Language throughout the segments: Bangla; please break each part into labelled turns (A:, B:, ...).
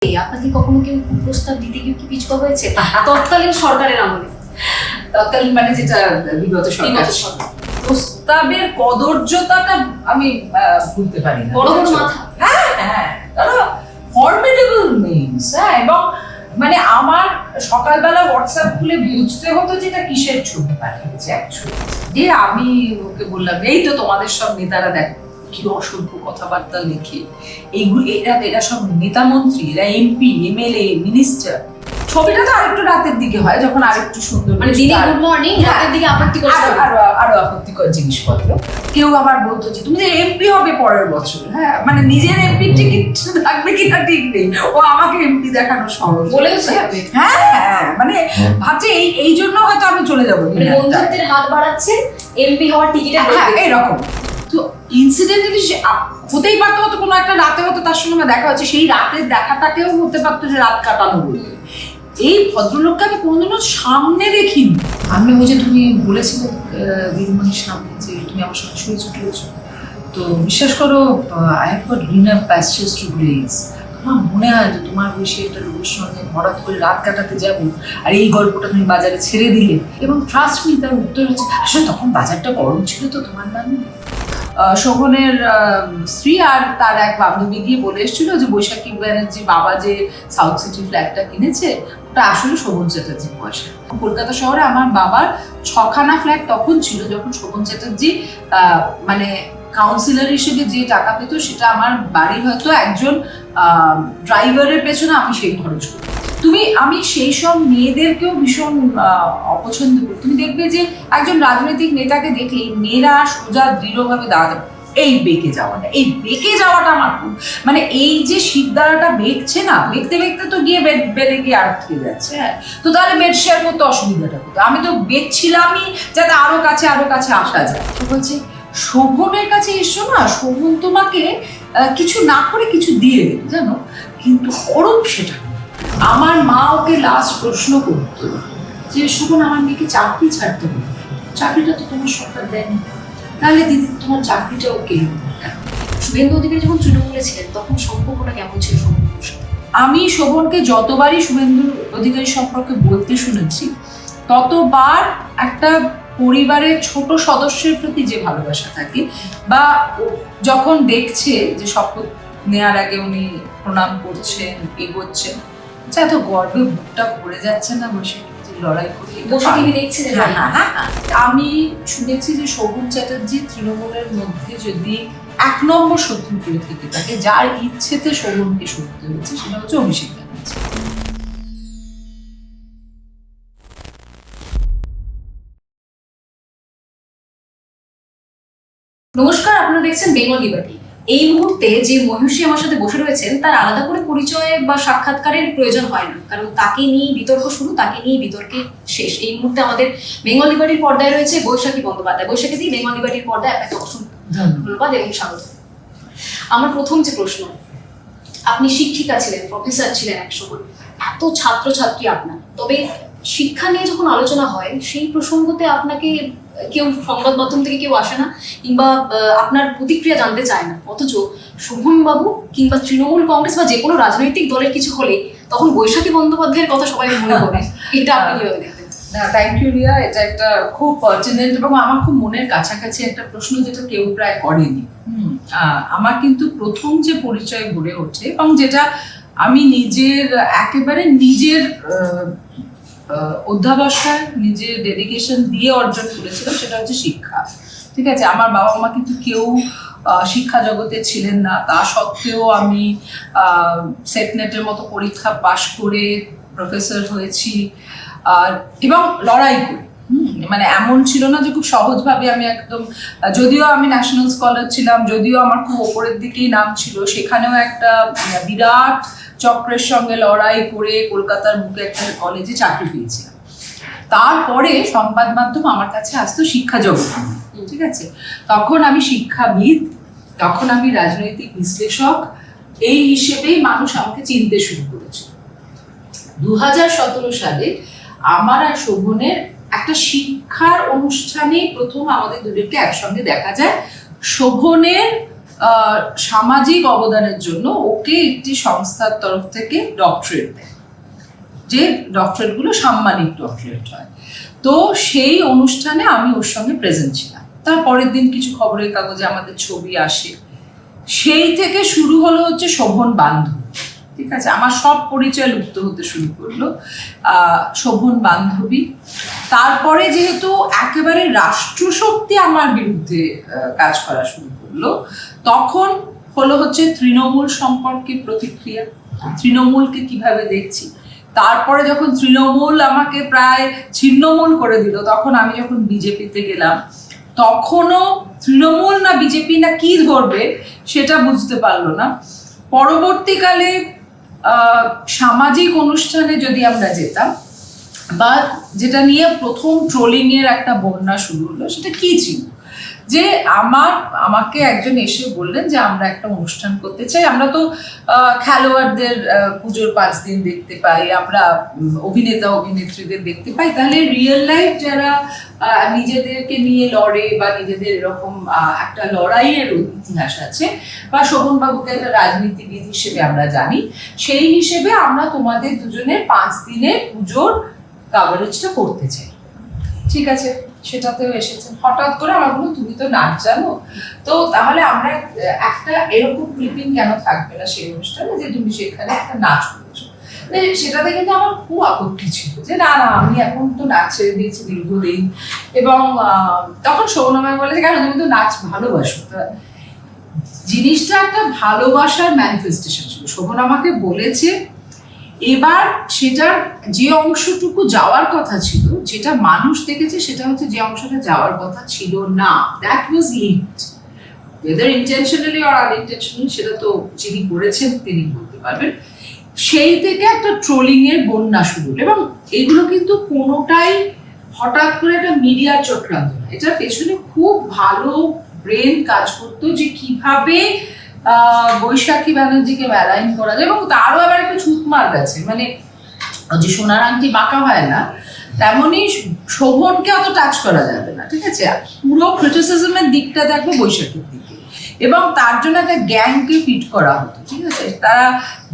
A: আপনাকে কখনো কেউ প্রস্তাব দিতে গিয়ে কি পিছপা হয়েছে তৎকালীন সরকারের আমলে?
B: তৎকালীন মানে যেটা বিগত সরকার, প্রস্তাবের কদর্যতাটা আমি ভুলতে পারি না।
A: বড় বড় মাথা,
B: হ্যাঁ তারা ফর্মিডেবল নেমস। হ্যাঁ, এবং মানে আমার সকালবেলা হোয়াটসঅ্যাপ খুলে বুঝতে হতো যে এটা কিসের ছবি পাঠিয়েছে অ্যাকচুয়ালি। যে আমি ওকে বললাম, এই তো তোমাদের সব নেতারা দেখো কি অসভ্য কথাবার্তা লেখে, এইগুলো এরা সব নেতা মন্ত্রী, এরা এমপি এমএলএ মিনিস্টার। ছবিটা তো আরেকটু রাতের দিকে হয়, যখন আরেকটু সুন্দর,
A: মানে দিনে গুড মর্নিং, রাতের দিকে আপত্তিকর
B: আরো আপত্তিকর জিনিসপত্র। কেউ আবার বলতো যে তুমি এমপি হবে পরের বছর। হ্যাঁ, মানে নিজের এমপি টিকিট থাকবে কিনা ঠিক নেই, ও আমাকে এমপি দেখানো সহজ
A: বলেছে।
B: হ্যাঁ, মানে ভাবছে এই জন্য হয়তো আমি চলে যাবো,
A: বন্ধুত্বের হাত বাড়াচ্ছে এমপি হওয়ার টিকিটে।
B: হ্যাঁ, এইরকম। তো ইনসিডেন্টালি হতেই পারতো, হয়তো কোনো একটা রাতে হয়তো তার সঙ্গে দেখা হচ্ছে, সেই রাতের দেখাটাকেও হতে পারতো যে রাত কাটানো বলতে। এই ভদ্রলোককে আমি কোনোদিনও সামনে দেখিনি। আমি ওই যে তুমি বলেছিলে দিদিমণির সামনে যে তুমি আমার সঙ্গে শুয়েছো টুয়েছো, তো বিশ্বাস করো I have got greener pastures to graze. আমার মনে হয় যে তোমার বসে একটা লোকের সঙ্গে হঠাৎ করে রাত কাটাতে যাবো, আর এই গল্পটা তুমি বাজারে ছেড়ে দিলে। এবং ট্রাস্ট মি, তার উত্তর হচ্ছে আসলে তখন বাজারটা গরম ছিল তো তোমার নামে। শোভনের স্ত্রী আর তার এক বান্ধবী গিয়ে বলে এসেছিল যে বৈশাখী ব্যানার্জি বাবা যে সাউথ সিটি ফ্ল্যাটটা কিনেছে ওটা আসলে শোভন চ্যাটার্জির পয়সা। কলকাতা শহরে আমার বাবার 6খানা ফ্ল্যাট তখন ছিল যখন শোভন চ্যাটার্জি মানে কাউন্সিলর হিসেবে যে টাকা পেত সেটা আমার বাড়ির হয়তো একজন ড্রাইভারের পেছনে আমি সেই খরচ করি। আমি সেই সব মেয়েদেরকেও ভীষণ অপছন্দ করি। তুমি দেখবে যে একজন রাজনৈতিক নেতাকে দেখলেই মেয়েরা সোজা দৃঢ়ভাবে দাঁড়াতে, এই বেঁকে যাওয়াটা আমার খুব, মানে এই যে শিরদাঁড়াটা বেঁকছে না, বেঁকতে তো গিয়ে বেড়ে গিয়ে আটকে যাচ্ছে। হ্যাঁ, তো তাহলে বেড শেয়ার করতে অসুবিধাটা কোথায়? আমি তো বেঁকছিলামই যাতে আরো কাছে আসা যায়। তো বলছে শোভনের কাছে এসো না, শোভন তোমাকে কিছু না করে কিছু দিয়ে দেবে জানো, কিন্তু অরূপ সেটা। আমার মা ওকে লাস্ট প্রশ্ন করতো যে শোভন আমার মেয়েকে চাকরি ছাড়তে হবে, চাকরিটা তো তোমার সরকার দেয়নি, তাহলে দিদি তোমার চাকরিটা ওকে।
A: শুভেন্দু অধিকারী যখন তৃণমূলে ছিলেন তখন সম্পর্কটা কেমন ছিল শোভনের সাথে?
B: আমি শোভনকে যতবারই শুভেন্দু অধিকারী সম্পর্কে বলতে শুনেছি ততবার একটা পরিবারের ছোট সদস্যের প্রতি যে ভালোবাসা থাকে, বা যখন দেখছে যে শপথ নেওয়ার আগে উনি প্রণাম করছেন, এগোচ্ছেন, এত গর্বে বুকটা ভরে যাচ্ছে না বসে লড়াই করে। আমি শুনেছি যে শোভন চ্যাটার্জি তৃণমূলের মধ্যে যদি 1 নম্বর শত্রু করে থেকে থাকে, যার ইচ্ছেতে শোভনকে সরতে হয়েছে, সেটা হচ্ছে অভিষেক ব্যানার্জি।
A: নমস্কার, আপনারা দেখছেন বেঙ্গল লিবার্টি। এই মুহূর্তে যে মহিষী আমার সাথে বসে রয়েছেন তার আলাদা করে পরিচয় বা সাক্ষাৎকারের প্রয়োজন হয় না, কারণ তাকে নিয়ে বিতর্ক শুরু, তাকে নিয়ে বিতর্কে শেষ। এই মুহূর্তে আমাদের বেঙ্গল লিবার্টির পর্দায় রয়েছে বৈশাখী বন্দ্যোপাধ্যায়। বৈশাখী দি, বেঙ্গল লিবার্টির পর্দায় আপনাকে অসংখ্য ধন্যবাদ এবং স্বাগত। আমার প্রথম যে প্রশ্ন, আপনি শিক্ষিকা ছিলেন, প্রফেসর ছিলেন একসময়, এত ছাত্রছাত্রী আপনার, তবে শিক্ষা নিয়ে যখন আলোচনা হয় সেই প্রসঙ্গতে আপনাকে কেউ সংবাদ মাধ্যম থেকে কেউ আসে না, কিংবা আপনার প্রতিক্রিয়া জানতে চায় না, অথচ শোভনবাবু কিংবা তৃণমূল কংগ্রেস বা যে কোনো রাজনৈতিক দলের কিছু হলে তখন বৈশাখী বন্দ্যোপাধ্যায়ের কথা সবাই মনে করে। এটা আপনি কিভাবে দেখতেন?
B: না, থ্যাংক ইউ রিয়া, এটা একটা খুব পার্টিনেন্ট এবং আমার খুব মনের কাছাকাছি একটা প্রশ্ন, যেটা কেউ প্রায় করেনি। আমার কিন্তু প্রথম যে পরিচয় গড়ে ওঠে এবং যেটা আমি একেবারে নিজের অধ্যাবসায়, নিজের ডেডিকেশন দিয়ে অর্জন করেছিলাম, সেটা হচ্ছে শিক্ষা। ঠিক আছে, আমার বাবা মা কিন্তু কেউ শিক্ষা জগতে ছিলেন না, তা সত্ত্বেও আমি সেটনেটের মতো পরীক্ষা পাশ করে প্রফেসর হয়েছি, এবং লড়াই করি। মানে এমন ছিল না যে খুব সহজভাবে আমি একদম, যদিও আমি ন্যাশনাল স্কলার ছিলাম, যদিও আমার খুব ওপরের দিকেই নাম ছিল, সেখানেও একটা বিরাট চক্রের সঙ্গে লড়াই করে কলকাতার মুখে একটা কলেজে চাকরি পেয়েছিলাম। তারপরে সংবাদ মাধ্যম আমার কাছে আসতো শিক্ষা জগৎ। ঠিক আছে, তখন আমি শিক্ষাবিদ, তখন আমি রাজনৈতিক বিশ্লেষক, এই হিসেবেই মানুষ আমাকে চিনতে শুরু করেছে। 2017 সালে আমার আর শোভনের একটা শিক্ষার অনুষ্ঠানে প্রথম আমাদের দুজনকে একসঙ্গে দেখা যায়। শোভনের সামাজিক অবদানের জন্য ওকে একটি সংস্থার তরফ থেকে ডক্টরেট দেয়, যে ডক্টরেটগুলো সাম্মানিক ডক্টরেট হয়। তো সেই অনুষ্ঠানে আমি ওর সঙ্গে প্রেজেন্ট ছিলাম। তার পরের দিন কিছু খবরের কাগজে আমাদের ছবি আসে, সেই থেকে শুরু হলো হচ্ছে শোভন বান্ধবী। ঠিক আছে, আমার সব পরিচয় লুপ্ত হতে শুরু করলো, শোভন বান্ধবী। তারপরে যেহেতু একেবারে রাষ্ট্রশক্তি আমার বিরুদ্ধে কাজ করা শুরু করলো, তখন হলো হচ্ছে তৃণমূল সম্পর্কে প্রতিক্রিয়া, তৃণমূলকে কিভাবে দেখছি। তারপরে যখন তৃণমূল আমাকে প্রায় ছিন্নমূল করে দিল, তখন আমি যখন বিজেপিতে গেলাম, তখনও তৃণমূল না বিজেপি না কি ধরবে সেটা বুঝতে পারলো না। পরবর্তীকালে সামাজিক অনুষ্ঠানে যদি আমরা যেতাম, বা যেটা নিয়ে প্রথম ট্রোলিং এর একটা বন্যা শুরু হলো, সেটা কি ছিল, যে আমাকে একজন এসে বললেন যে আমরা একটা অনুষ্ঠান করতে চাই। আমরা তো খেলোয়াড়দের পুজোর 5 দিন দেখতে পাই, আমরা অভিনেতা অভিনেত্রীদের দেখতে পাই, তাহলে রিয়েল লাইফ যারা নিজেদেরকে নিয়ে লড়ে বা নিজেদের এরকম একটা লড়াইয়ের ইতিহাস আছে, বা শোভনবাবুকে একটা রাজনীতিবিদ হিসেবে আমরা জানি, সেই হিসেবে আমরা তোমাদের দুজনের 5 দিনের পুজোর কাভারেজটা করতে চাই। ঠিক আছে, সেটাতেও এসেছেন। হঠাৎ করে আমার বলুন, তুমি তো নাচ জানো, তো তাহলে আমরা একটা এরকম ক্লিপিং কেন থাকবে না সেই অনুষ্ঠানে, যে তুমি সেখানে একটা নাচ করেছো। সেটাতে কিন্তু আমার খুব আপত্তি ছিল, যে না না, আমি এখন তো নাচ ছেড়ে দিয়েছি দীর্ঘদিন। এবং তখন শোভনামায় বলে যে কেন, তুমি তো নাচ ভালোবাসো। জিনিসটা একটা ভালোবাসার ম্যানিফেস্টেশন ছিল। শোভন আমাকে বলেছে, এবার সেটার যে অংশটুকু যাওয়ার কথা ছিল, যেটা মানুষ দেখেছে, সেটা হচ্ছে যে অংশটা যাওয়ার কথা ছিল না, that was leaked, whether intentionally or unintentionally সেটা তো যিনি করেছেন তিনি বলতে পারবেন। সেই থেকে একটা ট্রোলিং এর বন্যা শুরু হলো, এবং এগুলো কিন্তু কোনোটাই হঠাৎ করে একটা মিডিয়ার চক্রান্ত না, এটার পেছনে খুব ভালো ব্রেন কাজ করতো, যে কিভাবে বৈশাখী ব্যানার্জিকে ম্যালাইন করা যায়। এবং তারও আবার একটা ছুতমার গেছে, মানে যে সোনার আংটি বাঁকা হয় না, তেমনই শোভনকে অত টাচ করা যাবে না। ঠিক আছে, পুরো ক্রিটিসিজমের দিকটা থাকবে বৈশাখীর দিকে, এবং তার জন্য একটা গ্যাংকে ফিট করা হতো। ঠিক আছে, তারা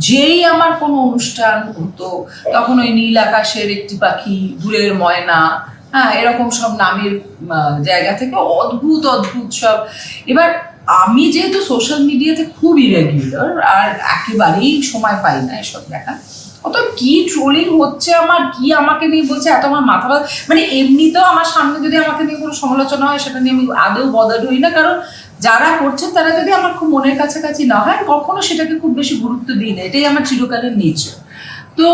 B: যেই আমার কোনো অনুষ্ঠান হতো, তখন ওই নীল আকাশের একটি পাখি, দূরের ময়না, হ্যাঁ, এরকম সব নামের জায়গা থেকে অদ্ভুত অদ্ভুত সব। এবার আমি যেহেতু সোশ্যাল মিডিয়াতে খুব ইরেগুলার, আর একেবারেই সময় পাই না এসব দেখা, অত কি ট্রোলিং হচ্ছে, আমার কি আমাকে নিয়ে বলছে, এত আমার মাথা, মানে এমনিতেও আমার সামনে যদি আমাকে নিয়ে কোনো সমালোচনা হয়, সেটা নিয়ে আমি আদৌ বদার্ড হই না, কারণ যারা করছেন তারা যদি আমার খুব মনের কাছাকাছি না হয়, কখনো সেটাকে খুব বেশি গুরুত্ব দিই না, এটাই আমার চিরকালের নেচার। তো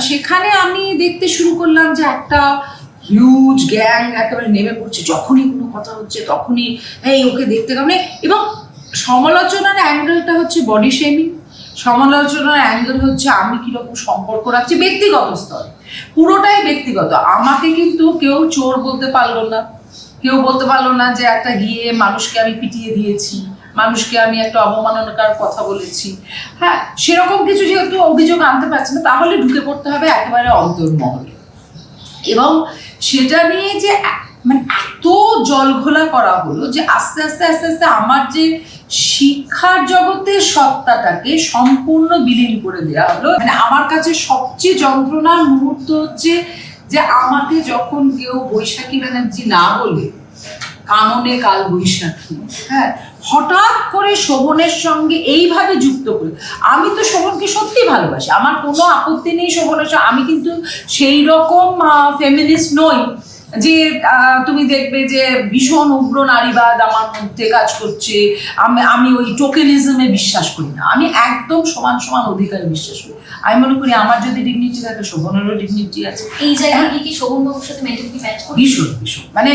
B: সেখানে আমি দেখতে শুরু করলাম যে একটা হিউজ গ্যাং একেবারে নেমে পড়ছে, যখনই কোনো কথা হচ্ছে তখনই এই ওকে দেখতে কামড়ে। এবং সমালোচনার অ্যাঙ্গেলটা হচ্ছে বডি শেমিং, সমালোচনার অ্যাঙ্গেল হচ্ছে আমি কিরকম সম্পর্ক রাখছি ব্যক্তিগত স্তরে, পুরোটাই ব্যক্তিগত। আমাকে কিন্তু কেউ চোর বলতে পারলো না, কেউ বলতে পারলো না যে একটা গিয়ে মানুষকে আমি পিটিয়ে দিয়েছি, মানুষকে আমি একটা অবমাননাকার কথা বলেছি। হ্যাঁ, সেরকম কিছু যেহেতু অভিযোগ আনতে পারছে না, তাহলে ঢুকে পড়তে হবে একেবারে অন্তর্মহলে। এবং সেটা নিয়ে যে মানে এত জলঘোলা করা হলো, যে আস্তে আস্তে আস্তে আস্তে আমার যে শিক্ষার জগতের সত্তাটাকে সম্পূর্ণ বিলীন করে দেওয়া হলো। মানে আমার কাছে সবচেয়ে যন্ত্রণার মুহূর্ত হচ্ছে যে আমাকে যখন কেউ বৈশাখী ব্যানার্জি না বলে কাননে কাল বৈশাখী, হ্যাঁ, হঠাৎ করে শোভনের সঙ্গে এইভাবে যুক্ত করে। আমি তো শোভনকে সত্যি ভালোবাসি, আমার কোনো আপত্তি নেই শোভনের সঙ্গে, আমি কিন্তু সেই রকম ফেমিনিস্ট নই যে তুমি দেখবে যে ভীষণ উগ্র নারীবাদ আমার মধ্যে কাজ করছে, আমি ওই টোকেনিজমে বিশ্বাস করি না, আমি একদম সমান সমান অধিকারে বিশ্বাস করি। আমি মনে করি আমার যদি ডিগনিটি থাকে, শোভনেরও ডিগনিটি আছে।
A: এই জায়গায় কি শোভনবাবুর সাথে মেন্টালিটি ম্যাচ করে?
B: ভীষণ ভীষণ, মানে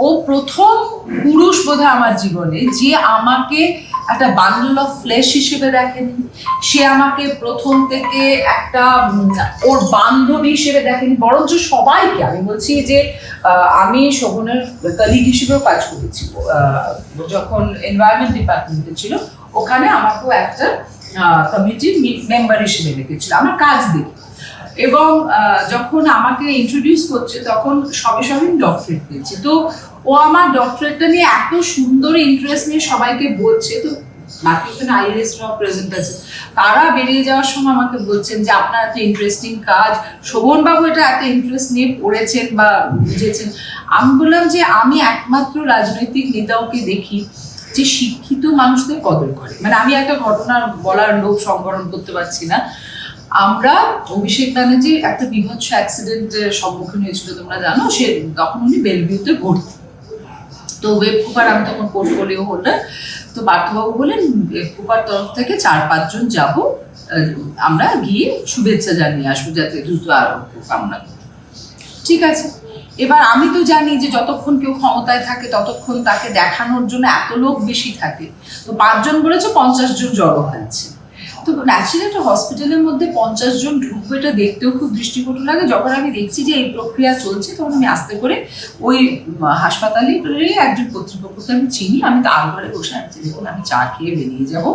B: ও প্রথম পুরুষ বোধহয় আমার জীবনে যে আমাকে একটা বান্ডল অফ ফ্লেশ হিসেবে দেখেনি, সে আমাকে প্রথম থেকে একটা ওর বান্ধবী হিসেবে দেখেনি, বরঞ্চ সবাইকে, আমি বলছি যে আমি শোভনের কলিগ হিসেবেও কাজ করেছি, যখন এনভায়রনমেন্ট ডিপার্টমেন্টে ছিল, ওখানে আমাকেও একটা কমিটির মেম্বার হিসেবে রেখেছিল আমার কাজ দেখে। এবং যখন আমাকে ইন্ট্রোডিউস করছে, তখন সবে সবে ডক্টরেট পেয়েছি, তো ও আমার ডক্টরেটটা নিয়ে এত সুন্দর ইন্টারেস্ট নিয়ে সবাইকে বলছে, তো বাকি ওখানে আইএসরাও প্রেজেন্ট আছে, তারা বেরিয়ে যাওয়ার সময় আমাকে বলছেন যে আপনার এত ইন্টারেস্টিং কাজ, শোভনবাবু এটা এত ইন্টারেস্ট নিয়ে পড়েছেন বা বুঝেছেন। আমি বললাম যে আমি একমাত্র রাজনৈতিক নেতাকে দেখি যে শিক্ষিত মানুষদের কদর করে। মানে আমি একটা ঘটনা বলার লোক সংবরণ করতে পারছি না। আমরা অভিষেক ব্যানার্জির একটা বিভৎস অ্যাক্সিডেন্টের সম্মুখীন হয়েছিল, তোমরা জানো, সে তখন উনি বেলভিউতে ভর্তি। তো ওয়েব কুপার, আমি তখন পোর্টফোলিও হোল্ডার, তো পার্থবাবু বলেন ওয়েব কুপার তরফ থেকে 4-5 জন যাবো, আমরা গিয়ে শুভেচ্ছা জানিয়ে আসবো যাতে দ্রুত আরোগ্য কামনা করি। ঠিক আছে, এবার আমি তো জানি যে যতক্ষণ কেউ ক্ষমতায় থাকে ততক্ষণ তাকে দেখানোর জন্য এত লোক বেশি থাকে। তো 5 জন বলেছে, 50 জন জড়ো হয়েছে। তো ন্যাচারালি একটা হসপিটালের মধ্যে 50 জন ঢুকবে, এটা দেখতেও খুব দৃষ্টিকটু লাগে। যখন আমি দেখছি যে এই প্রক্রিয়া চলছে, তখন আমি আস্তে করে ওই হাসপাতালে একজন কর্তৃপক্ষকে আমি চিনি, আমি তার ঘরে বসে আছি, দেখুন আমি চা খেয়ে বেরিয়ে যাব,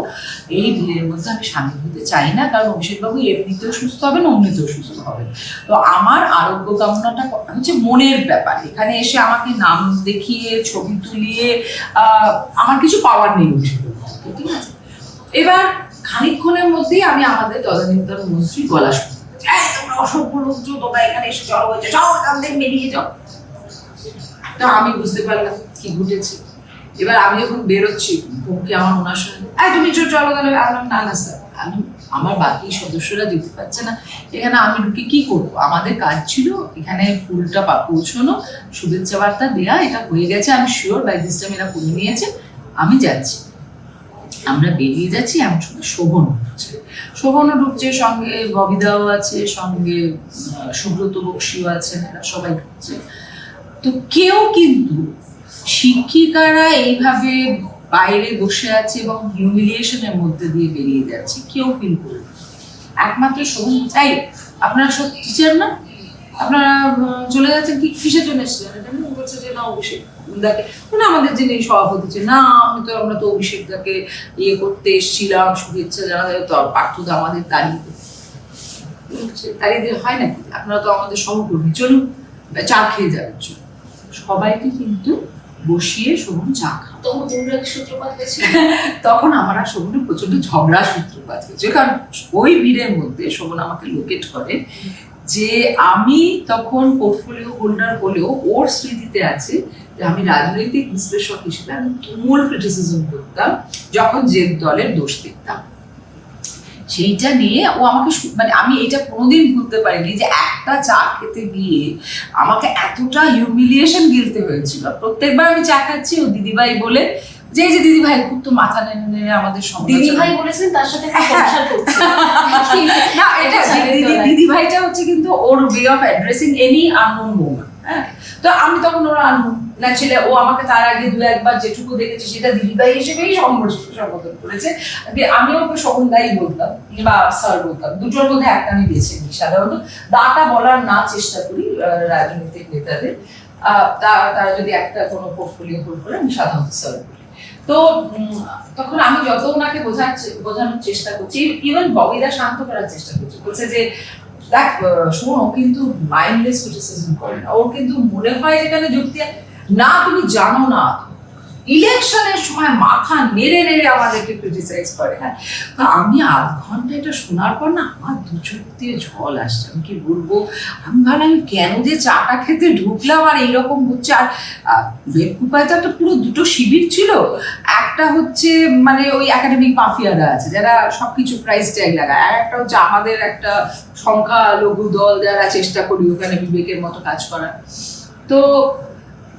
B: এই ভিড়ের মধ্যে আমি সামিল হতে চাই না, কারণ অভিষেকবাবু এমনিতেও সুস্থ হবেন, অমনিতেও সুস্থ হবেন। তো আমার আরোগ্য কামনাটা হচ্ছে মনের ব্যাপার। এখানে এসে আমাকে নাম দেখিয়ে ছবি তুলিয়ে আমার কিছু পাওয়ার নেই অভিষেকবাবু, ঠিক আছে? এবার খানিকক্ষণের মধ্যেই আমি আমাদের তদানীন্তন মন্ত্রী গলা শুনতে পাচ্ছি, তোমরা অসভ্য লোকজন, তোমরা এখানে এসে জড়ো হয়েছে, যাও এখান থেকে বেরিয়ে যাও। তো আমি বুঝতে পারলাম কি ঘটেছে। এবার আমি যখন বেরোচ্ছি, ভূমকে আমার ওনার সঙ্গে, তুমি চলো তাহলে। আমি না না স্যার, আমি আমার বাকি সদস্যরা যেতে পারছে না, এখানে আমি ঢুকে কি করবো? আমাদের কাজ ছিল এখানে ফুলটা পৌঁছানো, শুভেচ্ছা বার্তা দেয়া, এটা হয়ে গেছে, আমি শিওর বাই দিস টাইম এরা করে নিয়েছে, আমি যাচ্ছি। আমরা বেরিয়ে যাচ্ছি, এমন সময় শোভনও ঢুকছে, সঙ্গে ববিদাও আছে, সঙ্গে সুব্রত বক্সিও আছেন, এরা সবাই ঢুকছে। তো কেউ কিন্তু শিক্ষিকারা এইভাবে বাইরে বসে আছে এবং হিউমিলিয়েশনের মধ্যে দিয়ে বেরিয়ে যাচ্ছে, কেউ ফিল করবে। একমাত্র শোভন, তাই আপনারা সব টিচার না, আপনারা চলে যাচ্ছেন কি, কিসের জন্য এসেছিলেন? বলছে যে না অভিষেক দাকে, মানে আমাদের যিনি সভাপতি ছিলেন, না আমরা তো অভিষেক দাকে ইয়ে করতে এসেছিলাম, শুভেচ্ছা জানাতে। তো পার্থদা আমাদের তাড়িয়ে দিয়ে হয় নাকি? আপনারা তো আমাদের সহকর্মী, চলুন চা খেয়ে যাবেন। সবাইকে কিন্তু বসিয়ে শোভন চা খাওয়া।
A: তখন তোমরা কি সূত্রপাত হয়েছিল?
B: তখন আমার আর শোভনের প্রচন্ড ঝগড়া সূত্রপাত হয়েছে, কারণ ওই ভিড়ের মধ্যে শোভন আমাকে লোকেট করে যে আমি তখন পোর্টফোলিও হোল্ডার হলেও ওর স্মৃতিতে আছে যে আমি রাজনৈতিক বিশ্লেষক হিসেবে আমি তুমুল ক্রিটিসিজম করতাম যখন যে দলের দোষ দেখতাম। সেইটা নিয়ে ও আমাকে, মানে আমি এটা কোনোদিন ভুলতে পারিনি যে একটা চা খেতে গিয়ে আমাকে এতটা হিউমিলিয়েশন গিলতে হয়েছিল। প্রত্যেকবার আমি চা খাচ্ছি, ও দিদিভাই বলে যে এই যে দিদিভাই খুব তো মাথা নেড়ে নেড়ে আমাদের
A: দিদিভাই বলেছেন, তার সাথে সংসার করছে
B: না, এটা দিদিভাইটা হচ্ছে কিন্তু ওর way of addressing any unknown woman. হ্যাঁ, তো আমি তখন ওরা আননোন না ছিল, ও আমাকে তার আগে 2-1 যেটুকু দেখেছি সেটা দিদিভাই হিসেবেই সম্বোধন করেছে। আমিও ওকে শোভনদাই বলতাম বা স্যার বলতাম, দুটোর মধ্যে একটা আমি বেছে নিই। সাধারণত দাটা বলার না চেষ্টা করি রাজনৈতিক নেতাদের, তারা যদি একটা কোনো পোর্টফোলিও হোল্ড করে আমি সাধারণত স্যার বলি। তো তখন আমি যত ওনাকে বোঝানোর চেষ্টা করছি, ইভেন ববিদা শান্ত করার চেষ্টা করছি, বলছে যে দেখ শোন, ও কিন্তু মাইন্ডলেস ক্রিটিসিজম করে না, ওর কিন্তু মনে হয় যেখানে যুক্তি না, তুমি জানো না, ইলেকশনের সময় মাথা নেড়ে নেড়ে আমাদেরকে ক্রিটিসাইজ করে। হ্যাঁ, তো আমি আধ ঘন্টা এটা শোনার পর না আমার দু চোখ দিয়ে জল আসছে। আমি কি বলবো, আমি ভাবলাম আমি কেন যে চাটা খেতে ঢুকলাম আর এইরকম হচ্ছে। আর বেকুপায় তো একটা পুরো দুটো শিবির ছিল, একটা হচ্ছে মানে ওই একাডেমিক মাফিয়ারা আছে যারা সবকিছু প্রাইস ট্যাগ লাগায়, আর একটা হচ্ছে আমাদের একটা সংখ্যালঘু দল যারা চেষ্টা করি ওখানে বিবেকের মতো কাজ করার। তো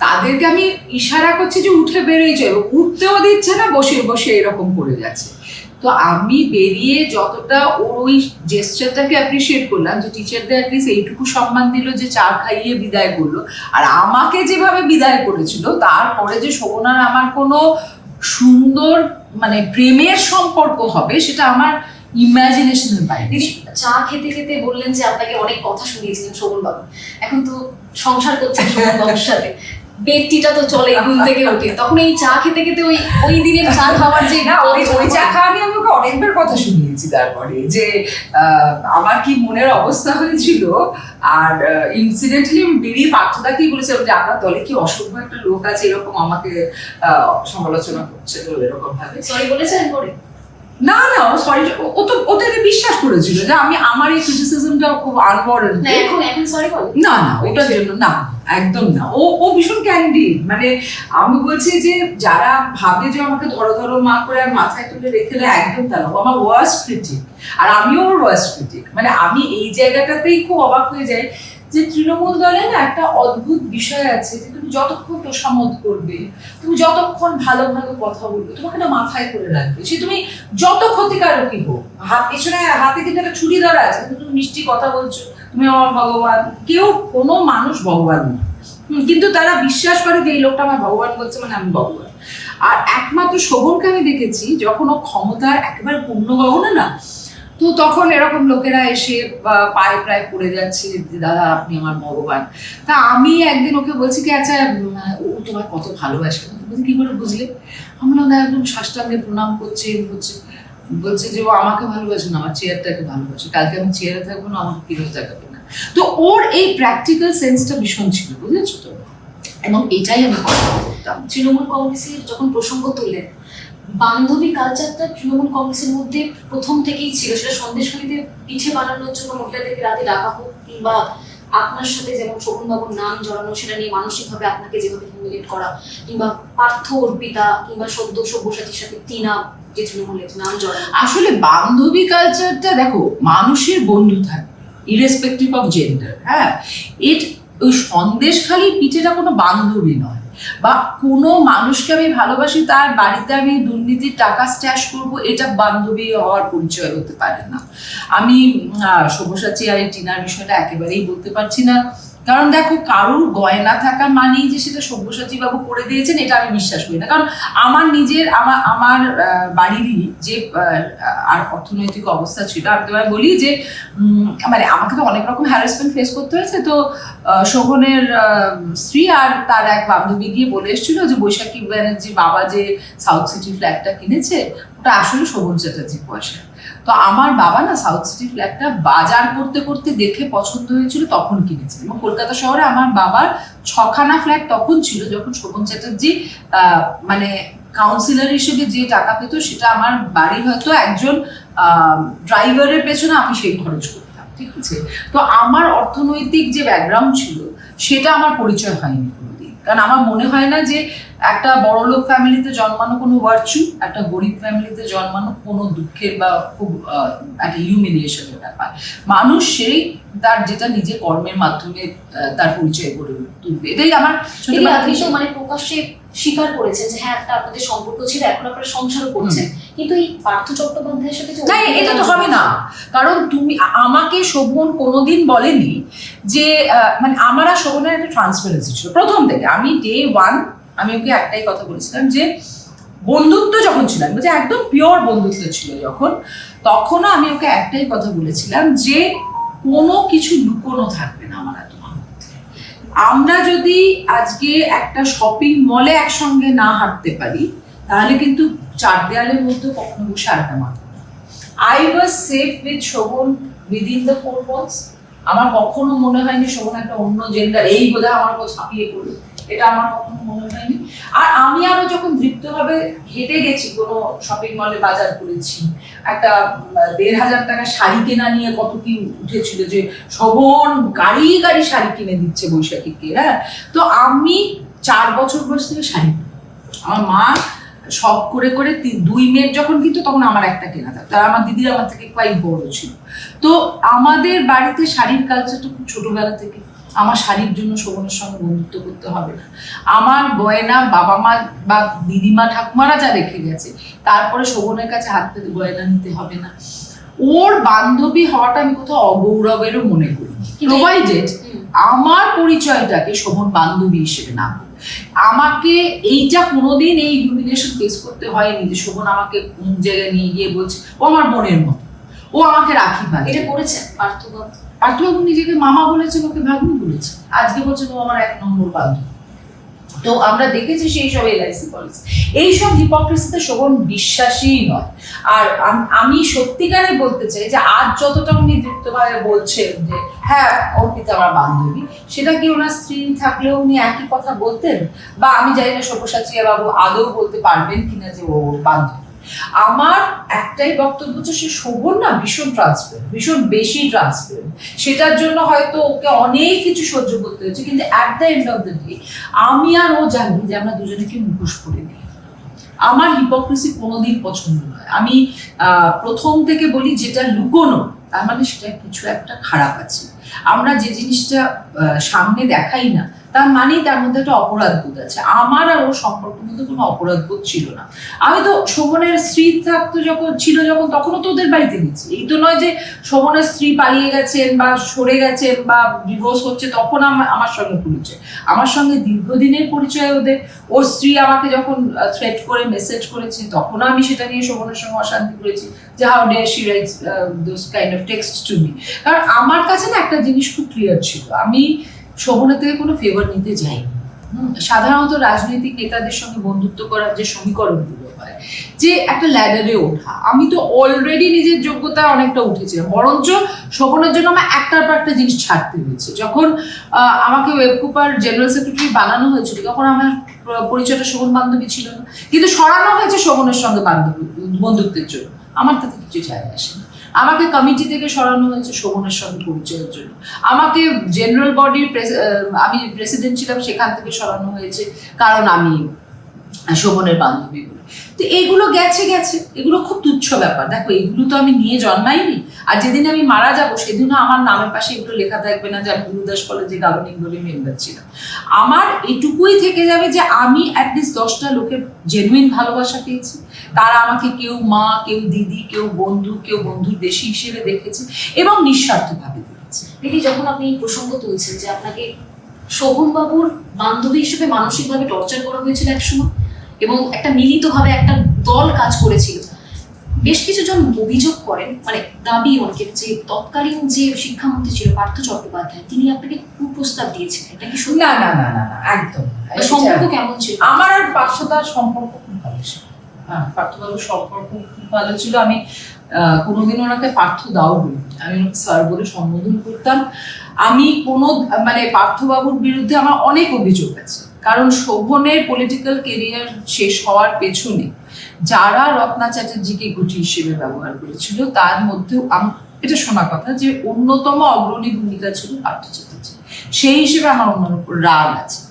B: তাদেরকে আমি ইশারা করছি যে উঠে বেরিয়ে যাবে, উঠতেও দিচ্ছে না, বসে বসে এরকম করে যাচ্ছে। তো আমি বেরিয়ে যতটা ওর ওই জেস্টারটাকে অ্যাপ্রিসিয়েট করলাম যে টিচারদের অ্যাটলিস্ট এইটুকু সম্মান দিল যে চা খাইয়ে বিদায় করলো, আর আমাকে যেভাবে বিদায় করেছিল, তারপরে যে শোভনার আমার কোনো সুন্দর মানে প্রেমের সম্পর্ক হবে সেটা আমার ইমাজিনেশনের বাইরে।
A: দিদি চা খেতে খেতে বললেন যে আপনাকে অনেক কথা শুনিয়েছিলেন শোভনবাবু, এখন তো সংসার করছেন শোভনবাবুর সাথে, ব্যক্তিটা তো চলে ঘুম থেকে উঠে, তখন এই চা খেতে খেতে ওই ওই দিনের চা খাওয়ার যে
B: না ওই চা খাওয়া নিয়ে আমি ওকে অনেকবার কথা শুনিয়েছি তারপরে যে আমার কি মনের অবস্থা হয়েছিল। আর ইনসিডেন্টলি আমি বেরিয়ে পার্থদাকেই বলেছিলাম যে আপনার দলে কি অসভ্য একটা লোক আছে এরকম আমাকে সমালোচনা করছে, তো এরকম ভাবে
A: সরি বলেছেন পরে?
B: না না ও সরি, ও তো এটা বিশ্বাস করেছিল যে আমি আমার এই ক্রিটিসিজমটা খুব আনওয়ারেন্ট।
A: না এখন সরি বল
B: না না ওটার জন্য না, একদম না। ও ভীষণ ক্যান্ডিড, মানে আমি বলছি যে যারা ভাবে যে আমাকে ধরো ধরো মা করে আর মাথায় তুলে রেখে দেয়, একদম তা না। ও আমার ওয়ার্স্ট ক্রিটিক, আর আমিও ওর ওয়ার্স্ট ক্রিটিক। মানে আমি এই জায়গাটাতেই খুব অবাক হয়ে যাই যে তৃণমূল দলে না একটা অদ্ভুত বিষয় আছে যে তুমি যতক্ষণ তোষামোদ করবে, তুমি যতক্ষণ ভালো ভালো কথা বলবে, তোমাকে না মাথায় করে রাখবে। সে তুমি যত ক্ষতিকারকই হোক, পেছনে হাতে কিন্তু একটা ছুরি ধরা আছে, কিন্তু তুমি মিষ্টি কথা বলছো, তুমি আমার ভগবান। কেউ কোনো মানুষ ভগবান না, কিন্তু তারা বিশ্বাস করে যে এই লোকটা আমার ভগবান বলছে মানে আমি ভগবান। আর একমাত্র শোভনকে আমি দেখেছি যখন ও ক্ষমতার একেবারে পূর্ণ গহনা না, তো তখন এরকম লোকেরা এসে পায়ে প্রায় পড়ে যাচ্ছে যে দাদা আপনি আমার ভগবান। তা আমি একদিন ওকে বলছি কি আচ্ছা ও তোমার কত ভালোবাসে, বলছি কি করে বুঝলে? আমরা না একদম সাষ্টাঙ্গে প্রণাম করছে বলছে যে ও আমাকে ভালোবাসে না, আমার চেয়ারটাকে ভালোবাসে, কালকে আমি চেয়ারে থাকবো না, আমাকে ফিরে তাকাবে না। তো ওর এই প্র্যাকটিক্যাল সেন্সটা ভীষণ ছিল, বুঝেছো তো? এবং এটাই আমি পছন্দ করতাম।
A: তৃণমূল কংগ্রেসের যখন প্রসঙ্গ তুললেন, বান্ধবী কালচারটা তৃণমূল কংগ্রেসের মধ্যে প্রথম থেকেই ছিল। সেটা সন্দেশখালীতে পিঠে বানানোর জন্য মহিলাদেরকে রাতে ডাকা হোক, কিংবা আপনার সাথে যেমন শোভনবাবুর নাম জড়ানো, সেটা নিয়ে মানসিকভাবে আপনাকে যেভাবে হিউমিলেট করা, কিংবা পার্থ অর্পিতা কিংবা সদ্য সব্যসাচীর সাথে টিনা যে তৃণমূলের নাম জড়ানো।
B: আসলে বান্ধবী কালচারটা দেখো, মানুষের বন্ধু থাকে ইরেসপেক্টিভ অফ জেন্ডার। হ্যাঁ, ওই সন্দেশখালীর পিঠেটা কোনো বান্ধবী নয়, বা কোনো মানুষকে আমি ভালোবাসি তার বাড়িতে আমি দুর্নীতির টাকা স্ট্যাশ করবো, এটা বান্ধবী হওয়ার পরিচয় হতে পারে না। আমি সব্যসাচী আর এই টিনার বিষয়টা একেবারেই বলতে পারছি না, কারণ দেখো কারুর গয়না থাকা মানেই যে সেটা সব্যসাচী বাবু করে দিয়েছেন এটা আমি বিশ্বাস করি না। কারণ আমার নিজের আমার বাড়িরই যে আর অর্থনৈতিক অবস্থা ছিল, আমি তোমায় বলি যে মানে আমাকে তো অনেক রকম হ্যারাসমেন্ট ফেস করতে হয়েছে। তো শোভনের স্ত্রী আর তার এক বান্ধবী গিয়ে বলে এসেছিল যে বৈশাখী ব্যানার্জির বাবা যে সাউথ সিটি ফ্ল্যাটটা কিনেছে ওটা আসলে শোভন চ্যাটার্জির পয়সা। তো আমার বাবা না সাউথ সিটি ফ্ল্যাটটা বাজার করতে করতে দেখে পছন্দ হয়েছিল তখন কিনেছে। এবং কলকাতা শহরে আমার বাবার 6খানা ফ্ল্যাট তখন ছিল যখন শোভন চ্যাটার্জি মানে কাউন্সিলর হিসেবে যে টাকা পেত সেটা আমার বাড়ির হয়তো একজন ড্রাইভারের পেছনে আমি সেই খরচ করতাম, ঠিক আছে? তো আমার অর্থনৈতিক যে ব্যাকগ্রাউন্ড ছিল সেটা আমার পরিচয় হয়নি কোনোদিন। কারণ আমার মনে হয় না যে একটা বড়লোক ফ্যামিলিতে জন্মানো কোনো ভার্চু, একটা গরিব ফ্যামিলিতে জন্মানো কোনো দুঃখের বা খুব একটা হিউমিলিয়েশনের ব্যাপার। মানুষ সেই তার যেটা নিজে কর্মের মাধ্যমে তার পরিচয় গড়ে তুলবে, এটাই আমার ছোটবেলা
A: আপনি
B: থেকে।
A: তো মানে প্রকাশ্যে স্বীকার করেছেন যে হ্যাঁ একটা আপনাদের সম্পর্ক ছিল, এখন আপনারা সংসারও করছেন, কিন্তু এই পার্থ চট্টোপাধ্যায়ের সাথে
B: না এটা তো হবে না। কারণ তুমি আমাকে শোভন কোনোদিন বলেনি যে মানে আমার আর শোভনের একটা ট্রান্সপারেন্সি ছিল প্রথম থেকে। আমি ডে ওয়ান আমি ওকে একটাই কথা বলেছিলাম যে বন্ধুত্ব যখন ছিল, যে একদম পিওর বন্ধুত্ব ছিল যখন, তখনও আমি ওকে একটাই কথা বলেছিলাম যে কোনো কিছু লুকোনো থাকবে না আমার আর তোমার মধ্যে। আমরা যদি আজকে একটা শপিং মলে একসঙ্গে না হাঁটতে পারি তাহলে কিন্তু 4 দেয়ালের মধ্যে কখনো বসে আড্ডা মারবো না। I was safe with Shobhan within the 4 walls। আমার কখনো মনে হয়নি শোভন একটা অন্য জেন্ডার এই বোধহয় আমার উপর ছাপিয়ে পড়বে, এটা আমার কখনো মনে হয়নি। আর আমি আরো যখন দৃপ্তভাবে হেঁটে গেছি কোনো শপিং মলে, বাজার করেছি, একটা 1,500 টাকা শাড়ি কেনা নিয়ে কত কি উঠেছিল যে শোভন গাড়ি গাড়ি শাড়ি কিনে দিচ্ছে বৈশাখীকে। হ্যাঁ, তো আমি 4 বছর বয়স থেকে শাড়ি, আমার মা শখ করে করে 2 মেয়ের যখন কিন্তু তখন আমার একটা কেনা থাকতো, আর আমার দিদির আমার থেকে কয়েক বড় ছিল। তো আমাদের বাড়িতে শাড়ির কালচারটা খুব ছোটবেলা থেকে। আমার শাড়ির জন্য শোভনের সঙ্গে বন্ধুত্ব করতে হবে না। আমার গয়না বাবা মা বা দিদিমা ঠাকুমারা যা রেখে গেছে তারপরে শোভনের কাছে হাত পেতে গয়না নিতে হবে না। ওর বান্ধবী হওয়াটা আমি কোথাও অগৌরবেরও মনে করি, প্রোভাইডেড আমার পরিচয়টাকে শোভন বান্ধবী হিসেবে না। আমাকে এইটা কোনোদিন এই হিউমিলিয়েশন ফেস করতে হয়নি যে শোভন আমাকে কোন জায়গায় নিয়ে গিয়ে বলছে ও আমার বোনের মতো, ও আমাকে রাখি ভাই।
A: এটা করেছেন পার্থবাবু?
B: পার্থবাবু নিজেকে মামা বলেছেন, ওকে ভাগ্নি বলেছেন, আজকে বলছেন ও আমার 1 নম্বর বান্ধবী। তো আমরা দেখেছি সেই সব এলআইসি পলিসি, এইসব হিপোক্রেসিতে শোভন বিশ্বাসী নয়। আর আমি সত্যিকারে বলতে চাই যে আজ যতটা উনি দৃপ্তভাবে বলছেন যে হ্যাঁ অর্পিতা আমার বান্ধবী, সেটা কি ওনার স্ত্রী থাকলেও উনি একই কথা বলতেন? বা আমি জানি না সব্যসাচী বাবু আদৌ বলতে পারবেন কিনা যে ও বান্ধবী। আমার একটাই বক্তব্য হচ্ছে সে শোভন না ভীষণ ট্রান্সপারেন্ট, ভীষণ বেশি ট্রান্সপারেন্ট, সেটার জন্য হয়তো ওকে অনেক কিছু সহ্য করতে হয়েছে, কিন্তু at the end of the day আমি আর ও জানি যে আমরা দুজনে কেউ মুখোশ পরে নিই। আমার হিপোক্রেসি কোনোদিন পছন্দ নয়। আমি প্রথম থেকে বলি যেটা লুকোনো তার মানে সেটা কিছু একটা খারাপ আছে। আমরা যে জিনিসটা সামনে দেখাই না তার মানেই তার মধ্যে একটা অপরাধ বোধ আছে। আমার আর ওর সম্পর্কের মধ্যে কোনো অপরাধ বোধ ছিল না। আমি তো শোভনের স্ত্রী থাকতো যখন তখনও তো ওদের বাড়িতে গেছি। এই তো নয় যে শোভনের স্ত্রী পালিয়ে গেছেন বা সরে গেছেন বা ডিভোর্স হচ্ছে তখন আমার সঙ্গে পরিচয়। আমার সঙ্গে দীর্ঘদিনের পরিচয় ওদের। ওর স্ত্রী আমাকে যখন থ্রেট করে মেসেজ করেছে তখনও আমি সেটা নিয়ে শোভনের সঙ্গে অশান্তি করেছি যে how dare she writes those kind of text to me. কারণ আমার কাছে না একটা জিনিস খুব ক্লিয়ার ছিল, আমি শোভনের থেকে কোনো ফেভার নিতে যাইনি। সাধারণত রাজনৈতিক নেতাদের সঙ্গে বন্ধুত্ব করার যে সমীকরণগুলো হয় যে একটা ল্যাডারে ওঠা, আমি তো অলরেডি নিজের যোগ্যতায় অনেকটা উঠেছিলাম, বরঞ্চ শোভনের জন্য আমার একটার পর একটা জিনিস ছাড়তে হয়েছে। যখন আমাকে ওয়েবকুপার জেনারেল সেক্রেটারি বানানো হয়েছিল তখন আমার পরিচয়টা শোভন বান্ধবী ছিল না, কিন্তু সরানো হয়েছে শোভনের সঙ্গে বন্ধুত্বের জন্য। আমার তাতে কিছু যায় আসে না। আমাকে কমিটি থেকে সরানো হয়েছে শোভনের সঙ্গে পরিচয়ের জন্য। আমাকে জেনারেল বডির আমি প্রেসিডেন্ট ছিলাম সেখান থেকে সরানো হয়েছে কারণ আমি শোভনের বান্ধবী বলে। তো এগুলো গেছে, এগুলো খুব তুচ্ছ ব্যাপার। দেখো এগুলো তো আমি নিয়ে জন্মাইনি। আর যেদিন আমি মারা যাবো সেদিনও আমার নামের পাশে এগুলো লেখা থাকবে না যে আমি গুরুদাস কলেজে গভর্নিং বডি মেম্বার ছিলাম। আমার এটুকুই থেকে যাবে যে আমি অ্যাটলিস্ট 10টা লোকের জেনুইন ভালোবাসা পেয়েছি। তারা আমাকে কেউ মা, কেউ দিদি, কেউ বন্ধু, কেউ বন্ধুর বেশি হিসেবে দেখেছে এবং নিঃস্বার্থভাবে দেখেছে।
A: দিদি, যখন আপনি এই প্রসঙ্গ তুলছেন যে আপনাকে শোভন বাবুর বান্ধবী হিসেবে মানসিকভাবে টর্চার করা হয়েছিল একসময় এবং একটা মিলিতভাবে একটা দল কাজ করেছিল, বেশ কিছু জন অভিযোগ করেন, মানে দাবি অনেকের, যে তৎকালীন যে শিক্ষামন্ত্রী ছিল পার্থ চট্টোপাধ্যায় তিনি আপনাকে কুপ্রস্তাব দিয়েছিলেন। এটা কি সত্যি?
B: না না না না না একদম।
A: সম্পর্ক কেমন ছিল?
B: আমার আর পার্থদার সম্পর্ক খুব ভালো ছিল। হ্যাঁ, পার্থবাবুর সম্পর্ক খুব ভালো ছিল। আমি কোনোদিন ওনাকে পার্থ দাও বলি, আমি ওনাকে স্যার বলে সম্বোধন করতাম। আমি কোনো মানে পার্থবাবুর বিরুদ্ধে আমার অনেক অভিযোগ আছে, কারণ শোভনের পলিটিক্যাল কেরিয়ার শেষ হওয়ার পেছনে যারা রত্না চ্যাটার্জিকে গুটি হিসেবে ব্যবহার করেছিল তার মধ্যেও এটা শোনা কথা যে অন্যতম অগ্রণী ভূমিকা ছিল পার্থ চ্যাটার্জি। সেই হিসেবে আমার ওনার উপর রাগ আছে।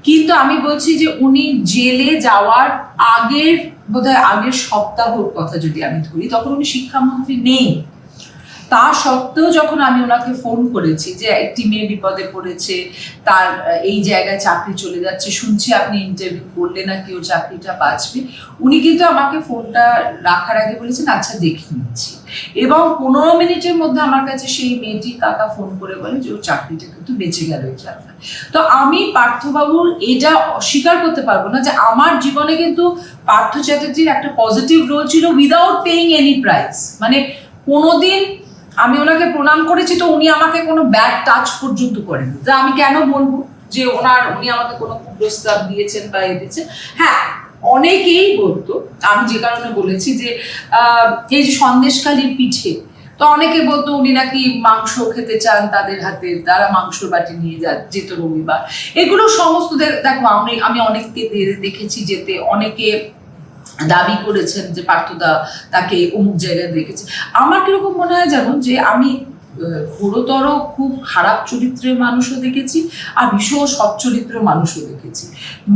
B: কিন্তু আমি বলছি যে উনি জেলে যাওয়ার আগের সপ্তাহর কথা যদি আমি ধরি, তখন উনি শিক্ষামন্ত্রী নেই। তা সত্ত্বেও যখন আমি ওনাকে ফোন করেছি যে একটি মেয়ে বিপদে পড়েছে, তার এই জায়গায় চাকরি চলে যাচ্ছে, শুনছি আপনি ইন্টারভিউ করলে নাকি ওর চাকরিটা বাঁচবে, উনি কিন্তু আমাকে ফোনটা রাখার আগে বলেছেন আচ্ছা দেখে নিচ্ছি। এবং 15 মিনিটের মধ্যে আমার কাছে সেই মেয়েটি কাকা ফোন করে বলে যে ওর চাকরিটা কিন্তু বেঁচে গেল এই যাত্রায়। তো আমি পার্থবাবুর এটা অস্বীকার করতে পারবো না যে আমার জীবনে কিন্তু পার্থ চ্যাটার্জির একটা পজিটিভ রোল ছিল উইদাউট পেইং এনি প্রাইস। মানে কোনোদিন আমি ওনাকে প্রণাম করেছি তো উনি আমাকে কোনো ব্যাড টাচ পর্যন্ত করেন, যা আমি কেন বলবো যে উনি আমাকে কোনো প্রস্তাব দিয়েছেন বা দিয়েছেন। হ্যাঁ, অনেকেই বলতো, আমি যে কারণে বলেছি যে এই যে সন্দেশখালির পিঠে, তো অনেকে বলতো উনি নাকি মাংস খেতে চান তাদের হাতে, তারা মাংস বাটি নিয়ে যেত রবিবার। এগুলো সমস্ত দেখো আমি অনেককে দেখেছি যেতে, অনেকে দাবি করেছেন যে পার্থদা তাকে অমুক জায়গায় দেখেছে। আমার কিরকম মনে হয় জানো, যে আমি ঘোরতর খুব খারাপ চরিত্রের মানুষও দেখেছি আর ভীষণ সৎ চরিত্রের মানুষও দেখেছি।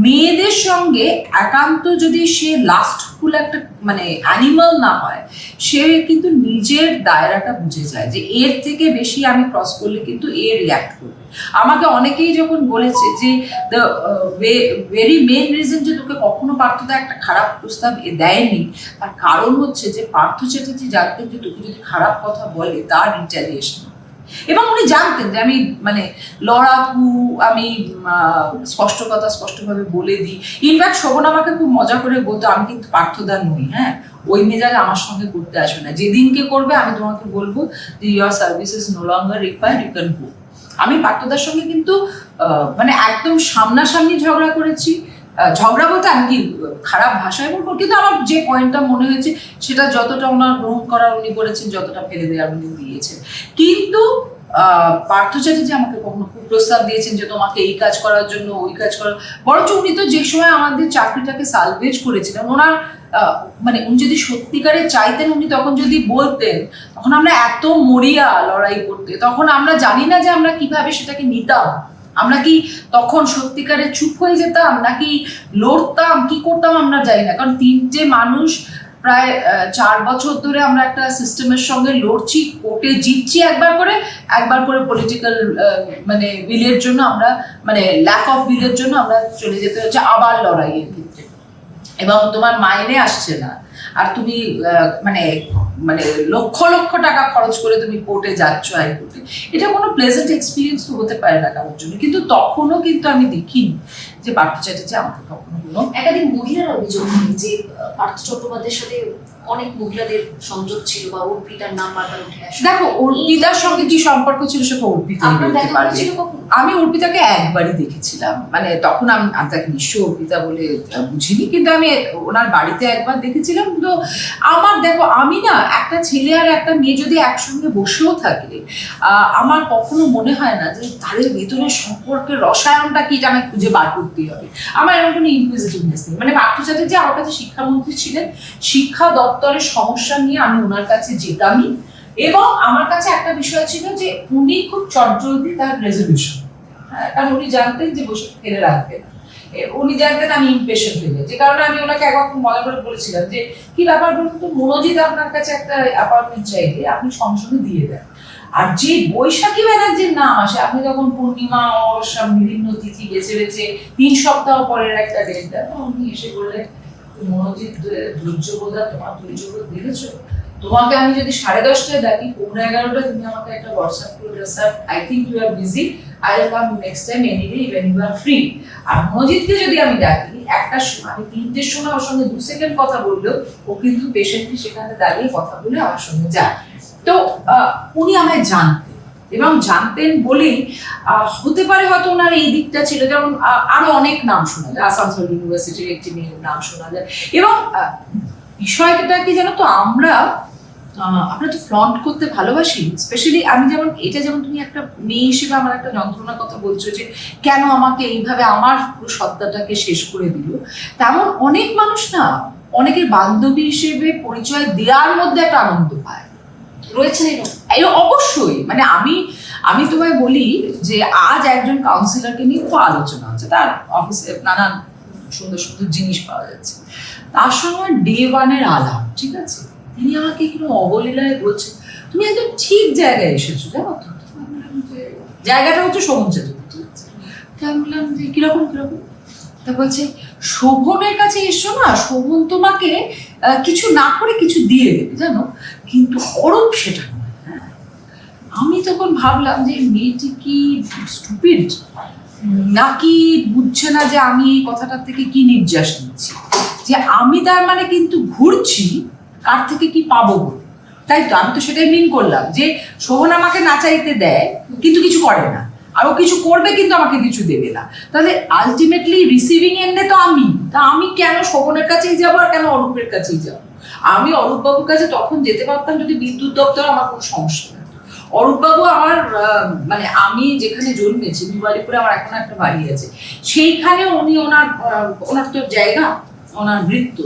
B: মেয়েদের সঙ্গে একান্ত যদি সে লাস্টফুল একটা মানে অ্যানিমাল না হয়, সে কিন্তু নিজের দায়রাটা বুঝে যায় যে এর থেকে বেশি আমি ক্রস করলে কিন্তু রিয়াক্ট করবে। আমাকে অনেকেই যখন বলেছে যে দ্য ভেরি মেন রিজন যে তোকে কখনো পার্থদা একটা খারাপ প্রস্তাব দেয়নি, তার কারণ হচ্ছে যে পার্থ চ্যাটার্জি জানতেন যে তোকে যদি খারাপ কথা বলে তার রিটালিয়েশন। এবং উনি জানতেন যে আমি মানে লড়াকু, আমি স্পষ্টভাবে বলে দিই। ইনফ্যাক্ট শোভন আমাকে খুব মজা করে বলতো আমি কিন্তু পার্থদা নই, হ্যাঁ ওই মেজাজে আমার সঙ্গে করতে আসবে না, যেদিনকে করবে আমি তোমাকে বলবো যে your service is no longer required, you can go. আমি পার্থদার সঙ্গে কিন্তু মানে একদম সামনাসামনি ঝগড়া করেছি, ঝগড়া বলতে আমি কি খারাপ ভাষায় বলবো, কিন্তু আমার যে পয়েন্টটা মনে হয়েছে সেটা যতটা ওনার গ্রহণ করার উনি করেছেন, যতটা ফেলে দেওয়ার উনি দিয়েছেন। কিন্তু পার্থ চ্যাটার্জি আমাকে কখনো প্রস্তাব দিয়েছেন যে তোমাকে এই কাজ করার জন্য ওই কাজ করার, বরঞ্চ উনি তো যে সময় আমাদের চাকরিটাকে সালভেজ করেছিলেন, ওনার মানে উনি যদি সত্যিকারে চাইতেন, উনি তখন যদি বলতেন, তখন আমরা এত মরিয়া লড়াই করতে, তখন আমরা জানি না যে আমরা কিভাবে সেটাকে নিতাম। আমরা কি তখন সত্যিকারে চুপ হয়ে যেতাম, নাকি লড়তাম, কি করতাম আমরা জানি না। কারণ তিনটে মানুষ প্রায় 4 বছর ধরে আমরা একটা সিস্টেমের সঙ্গে লড়ছি, কোর্টে জিতছি একবার করে পলিটিক্যাল মানে বিলের জন্য আমরা, মানে ল্যাক অফ বিলের জন্য আমরা চলে যেতে হচ্ছে আবার লড়াইয়ের ক্ষেত্রে, এবং তোমার মাইনে আসছে না, আর তুমি মানে মানে লক্ষ লক্ষ টাকা খরচ করে তুমি কোর্টে যাচ্ছ, হাইকোর্টে। এটা কোনো প্লেজেন্ট এক্সপিরিয়েন্স তো হতে পারে না কারোর জন্য। কিন্তু তখনও কিন্তু আমি দেখিনি যে পার্থ চ্যাটার্জি আমাকে কখনো কোনো
A: একাধিক মহিলার অভিযোগ করে যে পার্থ চট্টোপাধ্যায়ের সাথে অনেক মহিলাদের সংযোগ ছিল, বা অর্পিতার নাম বারবার উঠে আসে।
B: দেখো, অর্পিতার সঙ্গে কি সম্পর্ক ছিল সেটা অর্পিতা বলতে পারবে। আমি অর্পিতাকে একবারই দেখেছিলাম, মানে তখন আমি তাকে নিশ্চয় অর্পিতা বলে বুঝিনি, কিন্তু আমি ওনার বাড়িতে একবার দেখেছিলাম। তো আমার দেখো, আমি না একটা ছেলে আর একটা মেয়ে যদি একসঙ্গে বসেও থাকে, আমার কখনো মনে হয় না যে তাদের ভেতরের সম্পর্কের রসায়নটা কি, এটা আমায় খুঁজে বার করতেই হবে। আমার এরকম কোনো ইনকুইজিটিভনেস নেই। মানে পার্থ চ্যাটার্জি আমার কাছে শিক্ষামন্ত্রী ছিলেন, শিক্ষা দপ্তরের সমস্যা নিয়ে আমি ওনার কাছে যেতামই, এবং আমার কাছে একটা বিষয় ছিল যে উনি খুব চটজলদি তার রেজলিউশন, কারণ উনি জানতেন যে বসে ফেলে রাখবেন, উনি জানতেন আমি ইমপেশেন্ট হয়ে যাই, যে কারণে আমি ওনাকে একবার মনে করে বলেছিলাম যে কি ব্যাপার বলুন তো, মনোজিৎ আপনার কাছে একটা অ্যাপয়েন্টমেন্ট চাইলে আপনি সঙ্গে সঙ্গে দিয়ে দেন, আর যে বৈশাখী ব্যানার্জির নাম আসে, আপনি যখন পূর্ণিমা অমাবস্যা বিভিন্ন তিথি বেছে বেছে 3 সপ্তাহ পরের একটা ডেট দেন, উনি এসে বললেন মনোজিৎ ধৈর্যবোধা, তোমার ধৈর্যবোধ দেখেছো, তোমাকে আমি যদি 10:30টায় ডাকি, 11:15 তুমি আমাকে একটা হোয়াটসঅ্যাপ করে, sir I think you are busy, I will come next time any day when you are free। আর মনোজিৎকে যদি আমি ডাকি 1টার সময়, আমি 3টের সময় ওর সঙ্গে 2 সেকেন্ড কথা বললেও ও কিন্তু পেশেন্টলি সেখানে দাঁড়িয়ে কথা বলে আমার সঙ্গে যায়। তো উনি আমায় জানতেন, এবং জানতেন বলেই হতে পারে হয়তো ওনার এই দিকটা ছিল। যেমন আরো অনেক নাম শোনা যায়, আসানসোল ইউনিভার্সিটির একটি মেয়ের নাম শোনা যায়, এবং বিষয়টা কি জানো তো, আমরা তো ফ্লন্ট করতে ভালোবাসি। স্পেশালি আমি যেমন, এটা যেমন তুমি একটা মেয়ে হিসেবে আমার একটা যন্ত্রণার কথা বলছো যে কেন আমাকে এইভাবে আমার পুরো সত্তাটাকে শেষ করে দিল, তেমন অনেক মানুষ না অনেকের বান্ধবী হিসেবে পরিচয় দেওয়ার মধ্যে একটা আনন্দ পায়,
A: রয়েছে
B: এই অবশ্যই। মানে আমি তোমায় বলি যে আজ একজন কাউন্সিলরকে নিয়ে খুব আলোচনা হচ্ছে, তার অফিসে নানান সুন্দর সুন্দর জিনিস পাওয়া যাচ্ছে, তার সঙ্গে ডে 1-এর আলাপ, ঠিক আছে, তিনি আমাকে একটু অবলীলায় বলছেন তুমি একদম ঠিক জায়গায় এসেছো, জানো তো, জায়গাটা হচ্ছে শোভন চ্যাটার্জি, ঠিক আছে। আমি বললাম যে কিরকম, তা বলছে শোভনের কাছে এসছো না, শোভন তোমাকে কিছু না করে কিছু দিয়ে দেবে, জানো, কিন্তু অরূপ সেটা নয়। আমি তখন ভাবলাম যে মেয়েটি কি স্টুপিড, নাকি বুঝছে না যে আমি এই কথাটার থেকে কি নির্যাস নিচ্ছি, যে আমি তার মানে কিন্তু ঘুরছি কার থেকে কি পাবো বলে, তাই তো আমি তো সেটাই মিন করলাম যে শোভন আমাকে না চাইতে দেয় কিন্তু কিছু করে না, আরো কিছু করবে কিন্তু আমাকে কিছু দেবে না, তাহলে আলটিমেটলি রিসিভিং এন্ডে তো আমি কেন শোভনের কাছেই যাবো, আর কেন অরূপের কাছেই যাবো? আমি অরূপবাবুর কাছে তখন যেতে পারতাম যদি বিদ্যুৎ দপ্তর আমার কোনো সমস্যা না। অরূপবাবু আমার মানে আমি যেখানে জন্মেছি বিবালিপুরে আমার এখন একটা বাড়ি আছে, সেইখানে উনি ওনার তো জায়গা, ওনার বৃত্ত।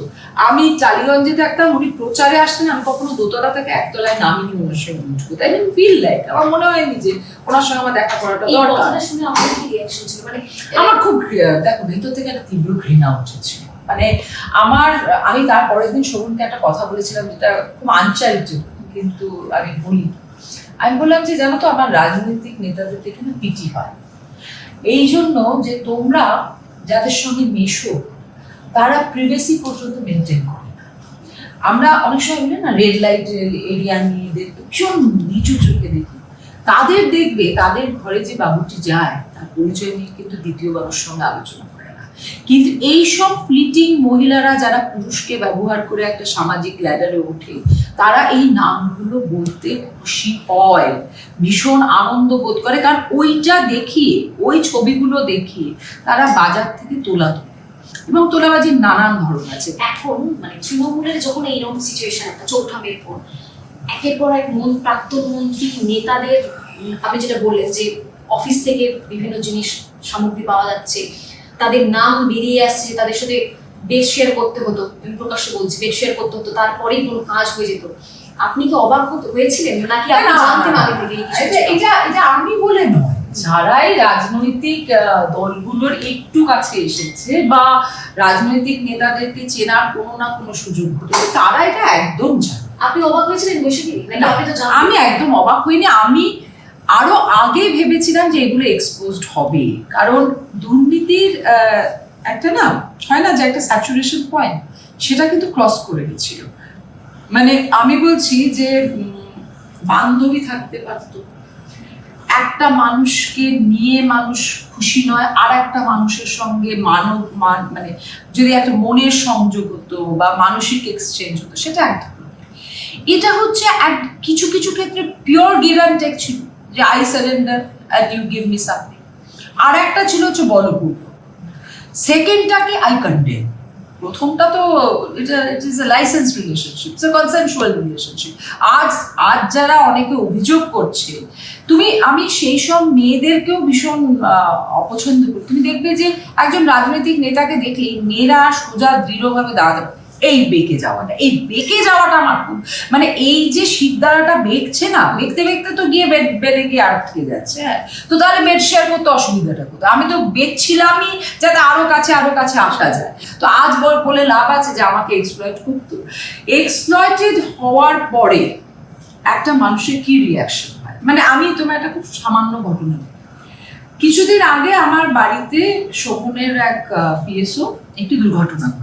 B: আমি টালিগঞ্জে থাকতাম, উনি প্রচারে আসতেন, আমি কখনো দোতলা থেকে একতলায় নামিনি ওনার সঙ্গে উঠবো, তাই ফিল লাইক আমার মনে হয়নি যে ওনার সঙ্গে আমার দেখা করাটা দরকার।
A: মানে
B: আমার খুব দেখো ভেতর থেকে একটা তীব্র ঘৃণা উঠেছিল। মানে আমি তার পরের দিন শোভনকে একটা কথা বলেছিলাম যেটা খুব আনচারিত্রিক, কিন্তু আমি বললাম যে জানো তো, আমার রাজনৈতিক নেতাদের থেকে না পিটি হয় এই জন্য যে তোমরা যাদের সঙ্গে মেশো তারা প্রিভেসি পর্যন্ত মেনটেন করে না। আমরা অনেক সময় বলি না, রেড লাইট এরিয়া নিয়ে ভীষণ নিচু চোখে দেখি, তাদের দেখবে তাদের ঘরে যে বাবুটি যায় তার পরিচয় নিয়ে কিন্তু দ্বিতীয় বাবুর সঙ্গে আলোচনা করে না। কিন্তু এইসব ফ্লিটিং মহিলারা যারা পুরুষকে ব্যবহার করে একটা সামাজিক ল্যাডারে ওঠে, তারা এই নামগুলো বলতে খুশি হয়, ভীষণ আনন্দ বোধ করে, কারণ ওইটা দেখিয়ে, ওই ছবিগুলো দেখিয়ে তারা বাজার থেকে তোলা তোলে। এবং তোলাবাজির নানান ধরন আছে।
A: এখন মানে তৃণমূলের যখন এইরকম সিচুয়েশন, একটা চৌঠা মেয়ের পর একের পর এক প্রাক্তন মন্ত্রী নেতাদের, আপনি যেটা বললেন যে অফিস থেকে বিভিন্ন জিনিস সামগ্রী পাওয়া যাচ্ছে, তাদের নাম বেরিয়ে আসছে, তাদের সাথে বেড শেয়ার করতে হতো, আমি প্রকাশ্যে বলছি, বেড শেয়ার করতে হতো, তারপরেই কোনো কাজ হয়ে যেত। আপনি কি অবাক হয়েছিলেন নাকি আপনি জানতেন আগে থেকে?
B: এটা আমি বলে নয়, যারাই রাজনৈতিক দলগুলোর একটু কাছে এসেছে বা রাজনৈতিক নেতাদেরকে চেনার কোনো না কোনো সুযোগ ঘটেছে, তারা এটা একদম জানে।
A: আপনি অবাক হয়েছিলেন বৈশাখী নাকি আপনি তো জানতেন?
B: আমি একদম অবাক হইনি। আমি আরো আগে ভেবেছিলাম যে এগুলো এক্সপোজড হবে, কারণ দুর্নীতির একটা না হয় না যে একটা স্যাচুরেশন পয়েন্ট, সেটা কিন্তু ক্রস করে গেছিল। মানে আমি বলছি যে বান্ধবী থাকতে পারতো, একটা মানুষকে নিয়ে মানুষ খুশি নয়, আর একটা মানুষের সঙ্গে মানে যদি একটা মনের সংযোগ হতো বা মানসিক এক্সচেঞ্জ হতো, সেটা একটা। এটা হচ্ছে কিছু কিছু ক্ষেত্রে পিওর গিভ অ্যান্ড টেক ছিল, যে I surrender and you give me something. আর একটা ছিল হচ্ছে বলপূর্ব, সেকেন্ডটাকে আই কন্ডেম। প্রথমটা তো it is a licence relationship, it's a consensual relationship. আজ যারা অনেকে অভিযোগ করছে, আমি সেই সব মেয়েদেরকেও ভীষণ অপছন্দ করি। তুমি দেখবে যে একজন রাজনৈতিক নেতাকে দেখলেই মেয়েরা সোজা দৃঢ়ভাবে দাঁড়াতে, এই বেঁকে যাওয়াটা আমার খুব, মানে এই যে শিরদাঁড়াটা বেঁকছে না, বেঁকতে তো গিয়ে বেডে গিয়ে আটকে যাচ্ছে। হ্যাঁ, তো তাহলে বেড শেয়ার করতে অসুবিধাটা কোথায়? আমি তো বেঁকছিলামই যাতে আরো কাছে আসা যায়। তো আজ বলে লাভ আছে যে আমাকে এক্সপ্লয়েট করতো। এক্সপ্লয়েটেড হওয়ার পরে একটা মানুষের কি রিয়াকশন হয়, মানে আমি তোমার একটা খুব সামান্য ঘটনা। কিছুদিন আগে আমার বাড়িতে শোভনের এক পিএসও একটি দুর্ঘটনা ঘটায়।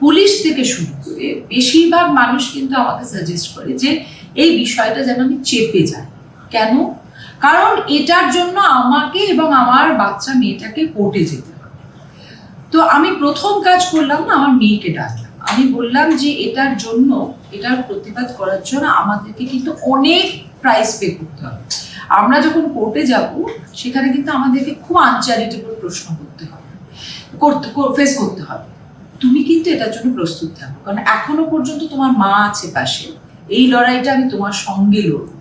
B: পুলিশ থেকে শুরু করে বেশিরভাগ মানুষ কিন্তু আমাকে সাজেস্ট করে যে এই বিষয়টা যেন আমি চেপে যাই। কেন? কারণ এটার জন্য আমাকে এবং আমার বাচ্চা মেয়েটাকে কোর্টে যেতে হবে। তো আমি প্রথম কাজ করলাম না, আমার মেয়েকে ডাকলাম। আমি বললাম যে এটার প্রতিবাদ করার জন্য আমাদেরকে কিন্তু অনেক প্রাইস পে করতে হবে। আমরা যখন কোর্টে যাব, সেখানে কিন্তু আমাদেরকে খুব আনচ্যারিটেবল প্রশ্ন ফেস করতে হবে। তুমি কিন্তু এটার জন্য প্রস্তুত থাকো, কারণ এখনো পর্যন্ত তোমার মা আছে পাশে। এই লড়াইটা আমি তোমার সঙ্গে লড়বো।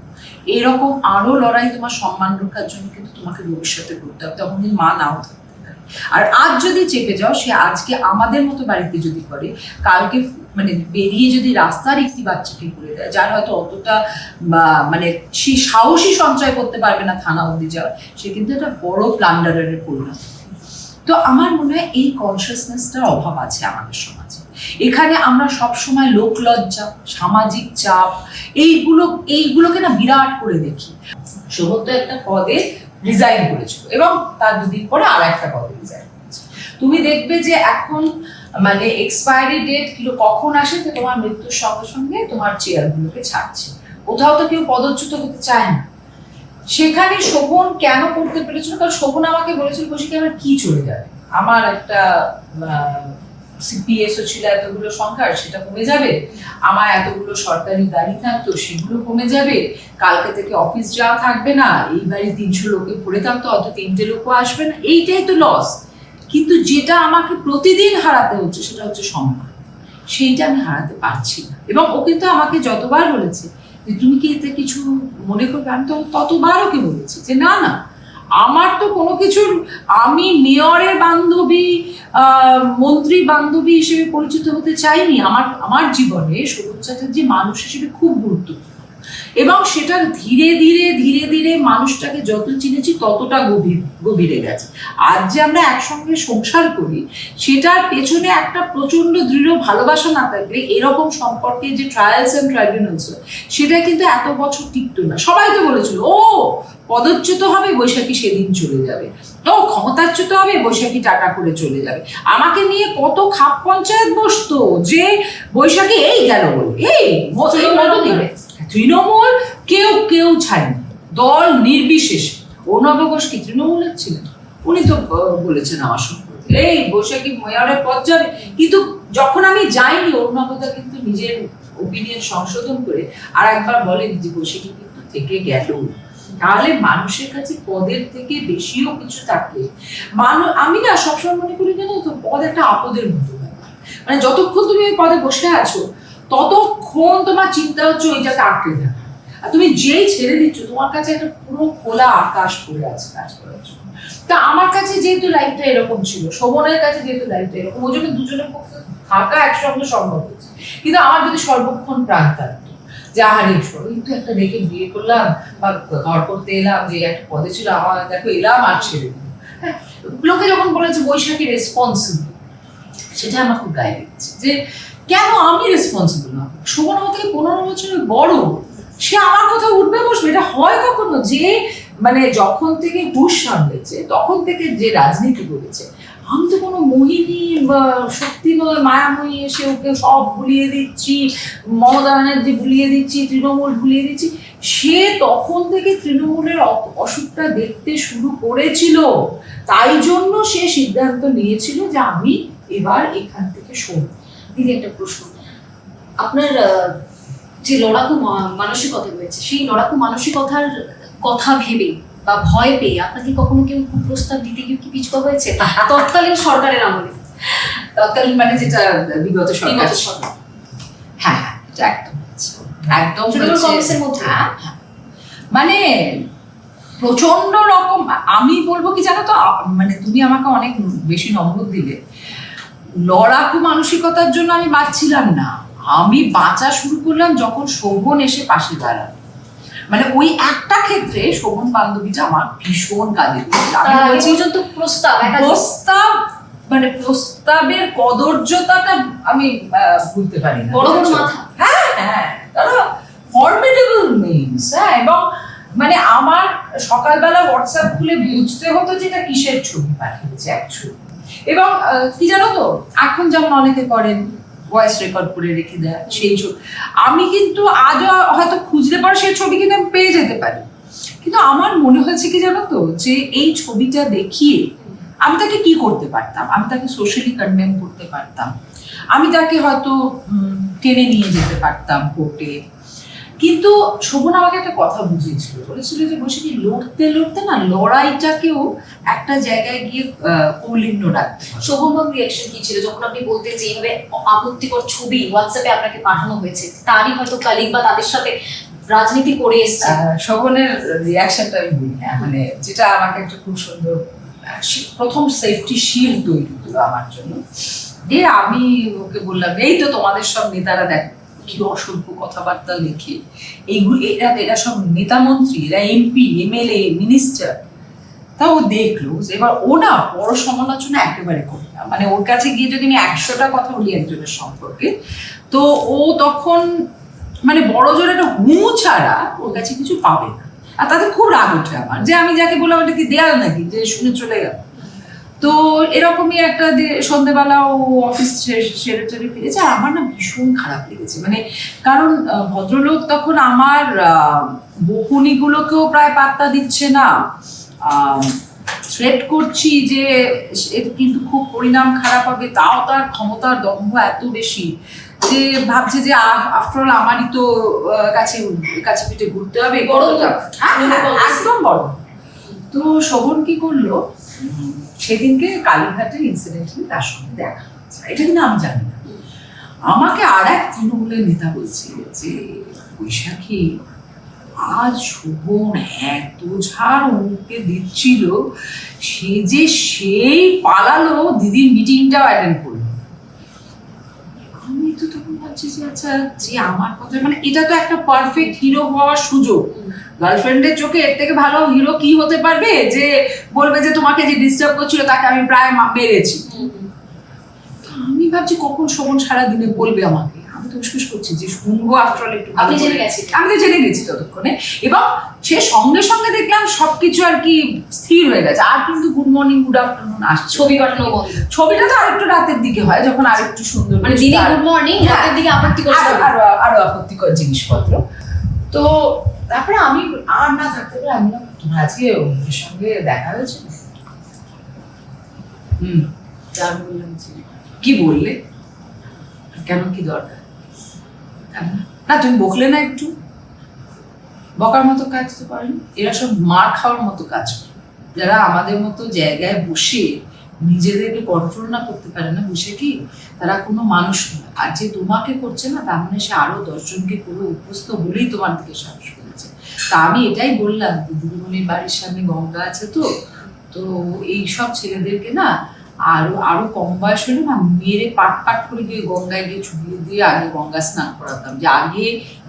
B: এরকম আরো লড়াই তোমার সম্মান রক্ষার জন্য কিন্তু তোমাকে ভবিষ্যতে করতে হবে, তখন কিন্তু মা নাও থাকতে পারে। আর আজ যদি চেপে যাও, সে আজকে আমাদের মতো বাড়িতে যদি করে, কালকে মানে বেরিয়ে যদি রাস্তার একটি বাচ্চাকে করে দেয়, যার হয়তো অতটা মানে সে সাহসী সঞ্চয় করতে পারবে না থানা অবধি যাওয়ার, সে কিন্তু একটা বড় প্লান্ডারের পরিণত। তো আমার মনে হয় এই কনসিয়াসনেসটার অভাব আছে আমাদের সমাজে। এখানে আমরা সবসময় লোক লজ্জা, সামাজিক চাপ, এইগুলোকে না বিরাট করে দেখি। সমস্ত একটা পদে রিজাইন করেছিল এবং তার দুদিন পরে আর একটা পদে রিজাইন করেছে। তুমি দেখবে যে এখন মানে এক্সপায়ারি ডেট কখন আসে, যে তোমার মৃত্যুর সঙ্গে সঙ্গে তোমার চেয়ারগুলোকে ছাড়ছে। কোথাও তো কেউ পদচ্যুত হতে চায় না। সেখানে শোভন কেন করতে পেরেছিল? কারণ শোভন আমাকে বলেছিল, বসে আমার কি চলে যাবে, আমার একটা সিপিএসও ছিল এতগুলো সংখ্যার, সেটা কমে যাবে, আমার এতগুলো সরকারি গাড়ি থাকতো সেগুলো কমে যাবে, কালকে থেকে অফিস যাওয়া থাকবে না, এই বাড়ি 300 লোকে ভরে থাকতো, অত 3টে লোকও আসবে না, এইটাই তো লস। কিন্তু যেটা আমাকে প্রতিদিন হারাতে হচ্ছে সেটা হচ্ছে সম্মান। সেইটা আমি হারাতে পারছি না। এবং ও কিন্তু আমাকে যতবার বলেছে যে তুমি কি এতে কিছু মনে করবে, আমি তো ততবার ওকে বলেছি যে না, আমার তো কোনো কিছুর, আমি মেয়রের বান্ধবী, মন্ত্রী বান্ধবী হিসেবে পরিচিত হতে চাইনি। আমার জীবনে শোভন চ্যাটার্জি মানুষ হিসেবে খুব গুরুত্বপূর্ণ, এবং সেটা ধীরে ধীরে মানুষটাকে যত চিনেছি ততটা গভীরে গেছে। আজ যে আমরা একসঙ্গে সংসার করি, সেটার পেছনে একটা প্রচন্ড দৃঢ় ভালোবাসা না থাকলে এরকম সম্পর্কে যে ট্রায়ালস এন্ড ট্রাইব্যুনালস, সেটা কিন্তু এত বছর টিকতো না। সবাই তো বলেছিল ও পদচ্যুত হবে, বৈশাখী সেদিন চলে যাবে, ও ক্ষমতাচ্যুত হবে, বৈশাখী টাটা করে চলে যাবে। আমাকে নিয়ে কত খাপ পঞ্চায়েত বসতো যে বৈশাখী এই গেল বলে, এই তৃণমূল কেউ ছাড়েনি, দল নির্বিশেষে। অর্ণব ঘোষ কি তৃণমূলের ছিলেন? উনি তো বলেছেন আমার সম্পর্কে, এই বৈশাখী মেয়রের পদ যাবে। কিন্তু যখন আমি যাইনি, অর্ণবদা কিন্তু নিজের ওপিনিয়ন সংশোধন করে আর একবার বলেন যে বৈশাখী কিন্তু থেকে গেল। তাহলে মানুষের কাছে পদের থেকে বেশিও কিছু থাকে। আমি না সবসময় মনে করি জানো তো, পদ একটা আপদের মতো ব্যাপার। মানে যতক্ষণ তুমি ওই পদে বসে আছো ততক্ষণ তোমার চিন্তা হচ্ছে ওইটাকে আঁকড়ে থাকা, আর তুমি যেই ছেড়ে দিচ্ছ তোমার কাছে একটা পুরো খোলা আকাশ পড়ে আছে কাজ করার জন্য। তা আমার কাছে যেহেতু লাইফটা এরকম ছিল, শোভনের কাছে যেহেতু লাইফটা এরকম, ওই জন্য দুজনের পক্ষে থাকা একসঙ্গে সম্ভব হয়েছে। কিন্তু আমার যদি সর্বক্ষণ প্রাণ থাকতো যে আহারে কিন্তু একটা দেখে বিয়ে করলাম বা ঘর করতে এলাম, যে একটা পদে ছিল, আমার দেখো এলাম আর ছেড়ে দিল। হ্যাঁ, লোকে যখন বলেছে বৈশাখী রেসপন্সিবল, সেটা আমার খুব গায়ে লেগেছে যে কেন আমি রেসপন্সিবল না? শোভন আমার থেকে 15 বছরের বড়, সে আমার কথা উঠবে বসবে? এটা হয় কখনো? যে মানে যখন থেকে হুঁশ সামলেছে তখন থেকে যে রাজনীতি করেছে, আমি তো কোনো মোহিনী বা শক্তি নয়, মায়াময়ী এসে ওকে সব ভুলিয়ে দিচ্ছি, মমতা ব্যানার্জি ভুলিয়ে দিচ্ছি, তৃণমূল ভুলিয়ে দিচ্ছি। সে তখন থেকে তৃণমূলের অসুখটা দেখতে শুরু করেছিল, তাই জন্য সে সিদ্ধান্ত নিয়েছিল যে আমি এবার এখান থেকে সরব।
A: দিদি একটা প্রশ্ন, আপনার যে লড়াকু মানসিকতা রয়েছে, সেই লড়াকু মানসিকতার কথা ভেবে বা ভয় পেয়ে আপনাকে কখনো কেউ প্রস্তাব দিতে গিয়ে কি পিছপা হয়েছে তৎকালীন সরকারের আমলে?
B: তৎকালীন মানে যেটা বিগত সরকার?
A: বিগত সরকার।
B: হ্যাঁ হ্যাঁ, এটা একদম একদম
A: তৃণমূল কংগ্রেসের মধ্যে।
B: মানে প্রচন্ড রকম, আমি বলবো কি জানো তো, মানে তুমি আমাকে অনেক বেশি নম্বর দিলে। লড়াকু মানসিকতার জন্য আমি বাঁচছিলাম না, আমি বাঁচা শুরু করলাম যখন শোভন এসে পাশে দাঁড়ালো। মানে ওই একটা ক্ষেত্রে শোভন বান্ধবীটা আমার ভীষণ কাজে দিয়েছিল। আমি বলছি প্রস্তাব মানে প্রস্তাবের কদর্যতাটা আমি ভুলতে পারি না।
A: বড় বড় মাথা,
B: হ্যাঁ হ্যাঁ, তারা ফর্মিডেবল নেমস। হ্যাঁ, এবং মানে আমার সকালবেলা হোয়াটসঅ্যাপ খুলে বুঝতে হতো যে এটা কিসের ছবি পাঠিয়েছে অ্যাকচুয়ালি। এবং কি জানো তো, এখন যেমন অনেকে করেন ভয়েস রেকর্ড করে রেখে দেয় সেই ছবি, আমি কিন্তু আজও হয়তো খুঁজতে পারো সেই ছবি কিন্তু আমি পেয়ে যেতে পারি। কিন্তু আমার মনে হয়েছে কি জানো তো, যে এই ছবিটা দেখিয়ে আমি তাকে কি করতে পারতাম? আমি তাকে সোশ্যালি কন্ডেম করতে পারতাম, আমি তাকে হয়তো টেনে নিয়ে যেতে পারতাম কোর্টে। কিন্তু শোভন আমাকে একটা কথা বুঝিয়েছিল, বলেছিল যে বসে কি লড়তে লড়তে না লড়াইটাকেও একটা জায়গায় গিয়ে কৌলিন্য রাখতে।
A: শোভনবাবু রিয়াকশন কি ছিল যখন আপনি বলতেন যে এইভাবে আপত্তিকর ছবি হোয়াটসঅ্যাপে আপনাকে পাঠানো হয়েছে, তারই হয়তো কালিগ বা তাদের সাথে রাজনীতি করে এসছে?
B: শোভনের রিয়াকশনটা আমি বলি, হ্যাঁ, মানে যেটা আমাকে একটা খুব সুন্দর প্রথম সেফটি শিল্ড তৈরি হলো আমার জন্য। যে আমি ওকে বললাম, এই তো তোমাদের সব নেতারা দেখ কি অসভ্য কথাবার্তা লেখে, এইগুলো এরা সব নেতা মন্ত্রী, এরা এমপি এমএলএ মিনিস্টার। তা ও দেখলো, এবার ও না বড় সমালোচনা একেবারে করে না। মানে ওর কাছে গিয়ে যদি আমি 100টা কথা বলি একজনের সম্পর্কে, তো ও তখন মানে বড় জোর একটা হু ছাড়া ওর কাছে কিছু পাবে না। আর তাতে খুব রাগ ওঠে আমার, যে আমি যাকে বললাম এটা কি দেয়াল নাকি যে শুনে চলে গেল। তো এরকমই একটা সন্ধ্যেবেলা ও অফিস সেরে টেরে ফিরেছে, আর আমার না ভীষণ খারাপ লেগেছে। মানে কারণ ভদ্রলোক তখন আমার বকুনিগুলোকেও প্রায় পাত্তা দিচ্ছে না, থ্রেট করছি যে এর কিন্তু খুব পরিণাম খারাপ হবে, তাও তার ক্ষমতার দম্ভ এত বেশি যে ভাবছে যে আফটার অল আমারই তো কাছে পিঠে ঘুরতে হবে। একদম বড়। তো শোভন কি করলো, সেদিনকে কালীঘাটের ইনসিডেন্টলি তার সঙ্গে দেখা হচ্ছে, এটা কিন্তু আমি জানি না। আমাকে আর এক তৃণমূলের নেতা বলছিল যে বৈশাখী আজ শোভন এত ঝাড় ওকে দিচ্ছিল, সে যে সেই পালালো দিদির মিটিংটাও অ্যাটেন্ড করলো। আমি তো তখন ভাবছি যে আচ্ছা, যে আমার কথা মানে এটা তো একটা পারফেক্ট হিরো হওয়ার সুযোগ। গার্লফ্রেন্ডের চোখে এর থেকে ভালো হিরো কি হতে পারবে, যে বলবে যে তোমাকে যে ডিস্টার্ব করছিল তাকে আমি প্রায় মেরেছি। আমি ভাবছি কখন শোভন সারাদিনে বলবে আমাকে, আমি তো উস্কুস করছি যে শুনবো আফটার অল একটু ভালো করে। আমি তো জেনে গেছি ততক্ষণে, এবং সে সঙ্গে সঙ্গে দেখলাম সবকিছু আর কি স্থির হয়ে গেছে। আর কিন্তু গুড মর্নিং গুড আফটারনুন আসছে,
A: ছবি পাঠানো বন্ধ।
B: ছবিটা তো আরেকটু রাতের দিকে হয়, যখন আরেকটু সুন্দর,
A: মানে দিনে গুড মর্নিং, রাতের দিকে আপত্তিকর
B: আরো আপত্তিকর জিনিসপত্র। তো তারপরে আমি আর না থাকতে পারে, আমি না তোমার আজকে ওদের সঙ্গে দেখা হয়েছে। তার বললাম যে কি বললে, কেন কি দরকার? না তুমি বকলে না একটু? বকার মতো কাজ তো করেন, এরা সব মার খাওয়ার মতো কাজ করে। যারা আমাদের মতো জায়গায় বসে নিজেদেরকে কন্ট্রোল না করতে পারে না, বসে কি তারা কোনো মানুষ নয়। আর যে তোমাকে করছে না তার মানে সে আরো 10 জনকে পুরো অভ্যস্ত বলেই তোমার দিকে সাহস করেছে। তা আমি এটাই বললাম, দিদিমণির বাড়ির সামনে গঙ্গা আছে, তো তো এই সব ছেলেদেরকে না আরো আরো কম বয়স হলে না মেরে পাট পাট করে গিয়ে গঙ্গায় গিয়ে চুবিয়ে দিয়ে আগে গঙ্গা স্নান করাতাম, যে আগে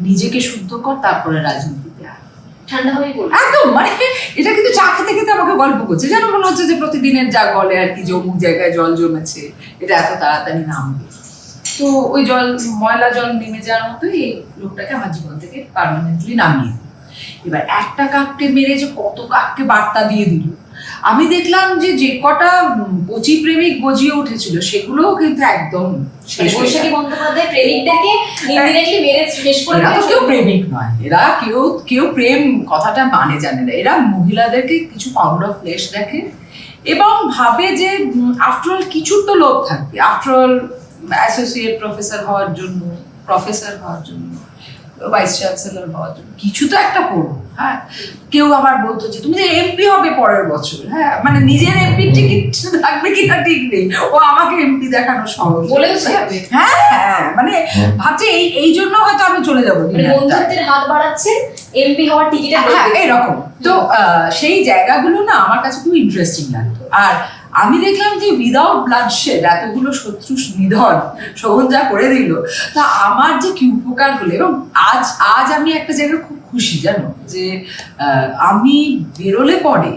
B: নিজেকে শুদ্ধ কর তারপরে রাজনীতিতে আয়।
A: ঠান্ডা হয়ে বলবো
B: একদম, মানে এটা কিন্তু চা খেতে খেতে আমাকে গল্প করছে, যেন মনে হচ্ছে যে প্রতিদিনের যা বলে আর কি, যে অমুক জায়গায় জল জমেছে, এটা এত তাড়াতাড়ি নামবে। তো ওই জল, ময়লা জল নেমে যাওয়ার মতো এই লোকটাকে আমার জীবন থেকে পার্মানেন্টলি নামিয়ে দিল। এবার একটা কাককে মেরে যে কত কাককে বার্তা দিয়ে দিল। আমি দেখলাম যে যে কটা কচি প্রেমিক গজিয়ে উঠেছিল সেগুলোও কিন্তু একদম শেষ হয়ে
A: বৈশাখী
B: গেল।
A: বন্দ্যোপাধ্যায় প্রেমিকদেরকে ইনডিরেক্টলি মেরে শেষ করে
B: এরা তো
A: দিল।
B: কেউ প্রেমিক নয়, এরা কেউ কেউ প্রেম কথাটা মানে জানে না। এরা মহিলাদেরকে কিছু পাউন্ড অফ ফ্লেশ দেখে এবং ভাবে যে আফটারঅল কিছু তো লোভ থাকবে, আফটারঅল অ্যাসোসিয়েট প্রফেসর হওয়ার জন্য, প্রফেসর হওয়ার জন্য, ভাইস চ্যান্সেলর হওয়ার জন্য কিছু তো একটা করবো। হ্যাঁ, কেউ আবার বলতো যে তুমি এমপি হবে পরের বছর। হ্যাঁ, মানে নিজের এমপি টিকিট থাকবে কিনা ঠিক নেই, ও আমাকে এমপি দেখানো সহজ
A: বলেও যাবে।
B: হ্যাঁ হ্যাঁ, মানে ভাবছে এই জন্য হয়তো আমি চলে যাবো
A: মানে বন্ধুত্বের হাত বাড়াচ্ছে এমপি হওয়ার টিকিটে।
B: হ্যাঁ এরকম। তো সেই জায়গাগুলো না আমার কাছে খুব ইন্টারেস্টিং লাগতো। আর আমি দেখলাম যে উইদাউট ব্লাডশেড এতগুলো শত্রু নিধন শোভন যা করে দিল, তা আমার যে কি উপকার হলো। এবং আজ আমি একটা জায়গায় খুব খুশি জানো, যে আমি বেরোলে পরে